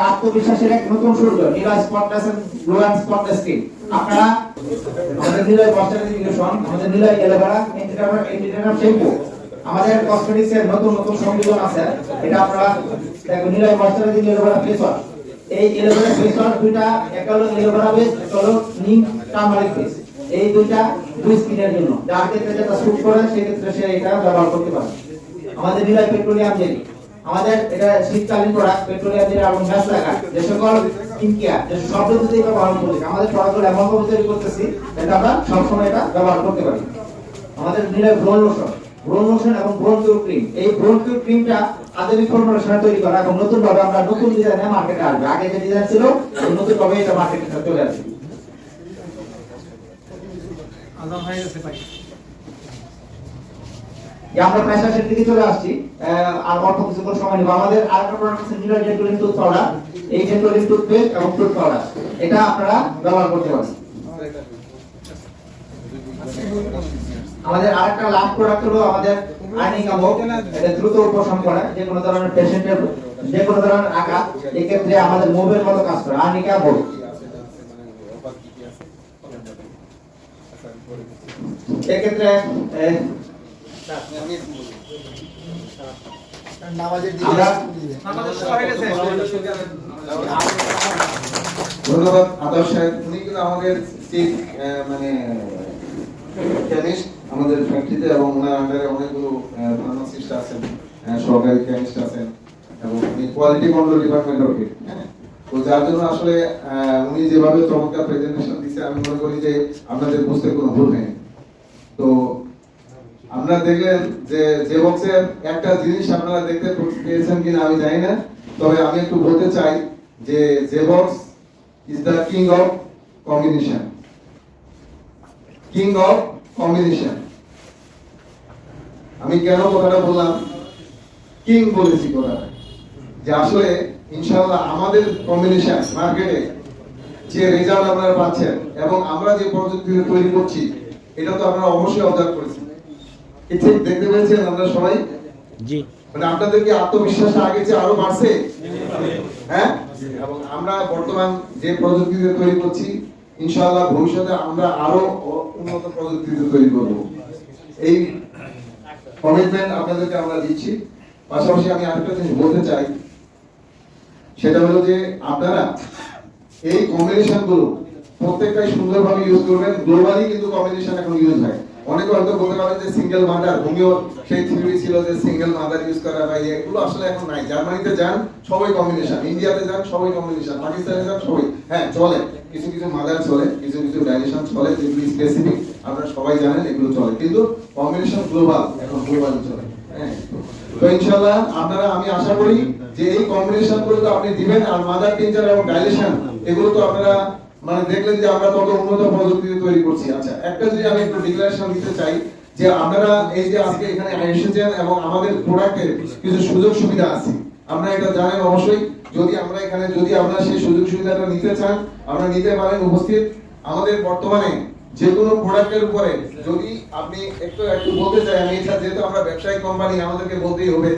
আত্মবিশ্বাসের এক নতুন সূর্য Nila spotless glow and spotless skin আপনারা আমাদের নীলা ময়শ্চারাইজেশন আমাদের নীলা এলোভেরা এন্টিডেন্টাম শ্যাম্পু আমাদের কসমেটিক্স এর নতুন নতুন সংযোজন আছে এটা আপনারা দেখো Nila moisturising aloe vera face wash এই এলোভেরা ফেস ওয়াশ দুইটা একটা হলো এলোভেরা বেস একটা হলো নিম টার্মারিক বেস এই দুইটা দুই স্কিনের জন্য যার ক্ষেত্রে যেটা স্যুট করে সেই ক্ষেত্রে সে এটা ব্যবহার করতে পারে আমাদের নীলা পেট্রোলিয়াম জেলি আমাদের এটা শীতকালীন প্রোডাক্ট পেট্রোলিয়াম এবং গ্যাস লাগা যে সকল স্কিন কেয়ার যে সব ঋতুতেই ব্যবহার করি আমাদের প্রোডাক্টগুলো এমন ভাবে তৈরি করতেছি এটা আমরা সবসময় এটা ব্যবহার করতে পারি। আমাদের নিলে ব্রণ লোশন এবং ব্রণ কিউর ক্রিম, এই ব্রণ কিউর ক্রিমটা আধুনিক ফর্মুলেশনে তৈরি করা এবং নতুন ভাবে আমরা নতুন ডিজাইনে মার্কেটে আসবে। আগে যে ডিজাইন ছিল নতুন ভাবে এটা মার্কেটে চলে আসবে। আমরা প্রায় শেষের দিকে চলে আসছি, আর অল্প কিছুক্ষণ সময় নিব। আমাদের আরেকটা প্রোডাক্ট আছে নিলয় ডেন্টালিন টুথ পাউডার। এই ডেন্টালিন টুথপেস্ট এবং টুথ পাউডার এটা আপনারা ব্যবহার করতে পারেন। আমাদের আরেকটা লাস্ট প্রোডাক্ট হলো আমাদের আর্নিকা বোর্ড। এটা দ্রুত উপশম করে যে কোনো ধরনের পেশেন্টের যে কোনো ধরনের আঘাত, এই ক্ষেত্রে আমাদের মুভের মতো কাজ করে আর্নিকা বোর্ড। এই ক্ষেত্রে ধন্যবাদ আদর্শ সাহেব। উনি কিন্তু আমাদের চিফ মানে কেমিস্ট আমাদের ফ্যাক্টরিতে, এবং ওনার আন্ডারে অনেকগুলো ফার্মাসিস্ট আছেন, সহকারী কেমিস্ট আছেন, এবং উনি কোয়ালিটি কন্ট্রোল ডিপার্টমেন্টের হেড। তো যার জন্য আসলে উনি যেভাবে চমৎকার প্রেজেন্টেশন দিচ্ছে, আমি মনে করি যে আপনাদের বুঝতে কোনো ভুল নেই। তো আপনারা দেখলেন যে বক্সের একটা জিনিস আপনারা দেখতে পেয়েছেন কিনা আমি জানি না, তবে আমি একটু বলতে চাই যে box is the king of combination. King of combination. আমি কেন কথাটা বললাম কিং বলেছি কথাটা, যে আসলে ইনশাআল্লাহ আমাদের কম্বিনেশন মার্কেটে যে রেজাল্ট আপনারা পাচ্ছেন এবং আমরা যে প্রযুক্তি তৈরি করছি, এটা তো আপনারা অবশ্যই অবজার্ভ করেছেন, ঠিক দেখতে পেয়েছেন আমরা সবাই। জি, মানে আপনাদের কি আত্মবিশ্বাস আগে চেয়ে আরো বাড়ছে? হ্যাঁ, এবং আমরা বর্তমান যে প্রযুক্তি তৈরি করছি, ইনশাআল্লাহ ভবিষ্যতে আমরা আরো উন্নত প্রযুক্তি তৈরি করব। এই কমিটমেন্ট আপনাদেরকে আমরা দিচ্ছি। পাশাপাশি আমি আরেকটা জিনিস বলতে চাই, সেটা হলো যে আপনারা এই কম্বিনেশন গুলো প্রত্যেকটাই সুন্দরভাবে ইউজ করবেন। গ্লোবালি কিন্তু কম্বিনেশন এখন ইউজ হয়। অনেকে হয়তো বলতে পারেন যে সিঙ্গেল মাদার, হোমিও সেই থিওরি ছিল যে সিঙ্গেল মাদার ইউজ করা, বা এগুলো আসলে এখন নাই। জার্মানিতে যান সবাই কম্বিনেশন, ইন্ডিয়াতে যান সবাই কম্বিনেশন, পাকিস্তানে যান সবাই, হ্যাঁ চলে, কিছু কিছু মাদার চলে, কিছু কিছু ডাইজেশন চলে, যেগুলো স্পেসিফিক আপনারা সবাই জানেন এগুলো চলে, কিন্তু কম্বিনেশন গ্লোবাল, এখন গ্লোবালি চলে। হ্যাঁ, তো ইনশাআল্লাহ আপনারা, আমি আশা করি যে এই কম্বিনেশন গুলো তো আপনি দিবেন, আর মাদার টিনচার এবং ডাইলেশন এগুলো তো আপনারা মানে দেখলেন যে আমরা কত উন্নত প্রযুক্তি তৈরি করছি। আচ্ছা, একটা যদি আমি একটু ডিক্লারেশন দিতে চাই, যে আপনারা এই যে আজকে এখানে এসেছেন এবং আমাদের প্রোডাক্টের কিছু সুযোগ সুবিধা আছে, আপনারা এটা জানেন অবশ্যই। যদি আমরা এখানে, যদি আপনারা সেই সুযোগ সুবিধাটা নিতে চান, আপনারা নিতে পারেন উপস্থিত। আমাদের বর্তমানে যে কোনো প্রোডাক্টের উপরে যদি আপনি একটু বলতে চাই, আমি এটা যেহেতু আমরা ব্যবসায়িক কোম্পানি, আমাদেরকে বলতেই হবে।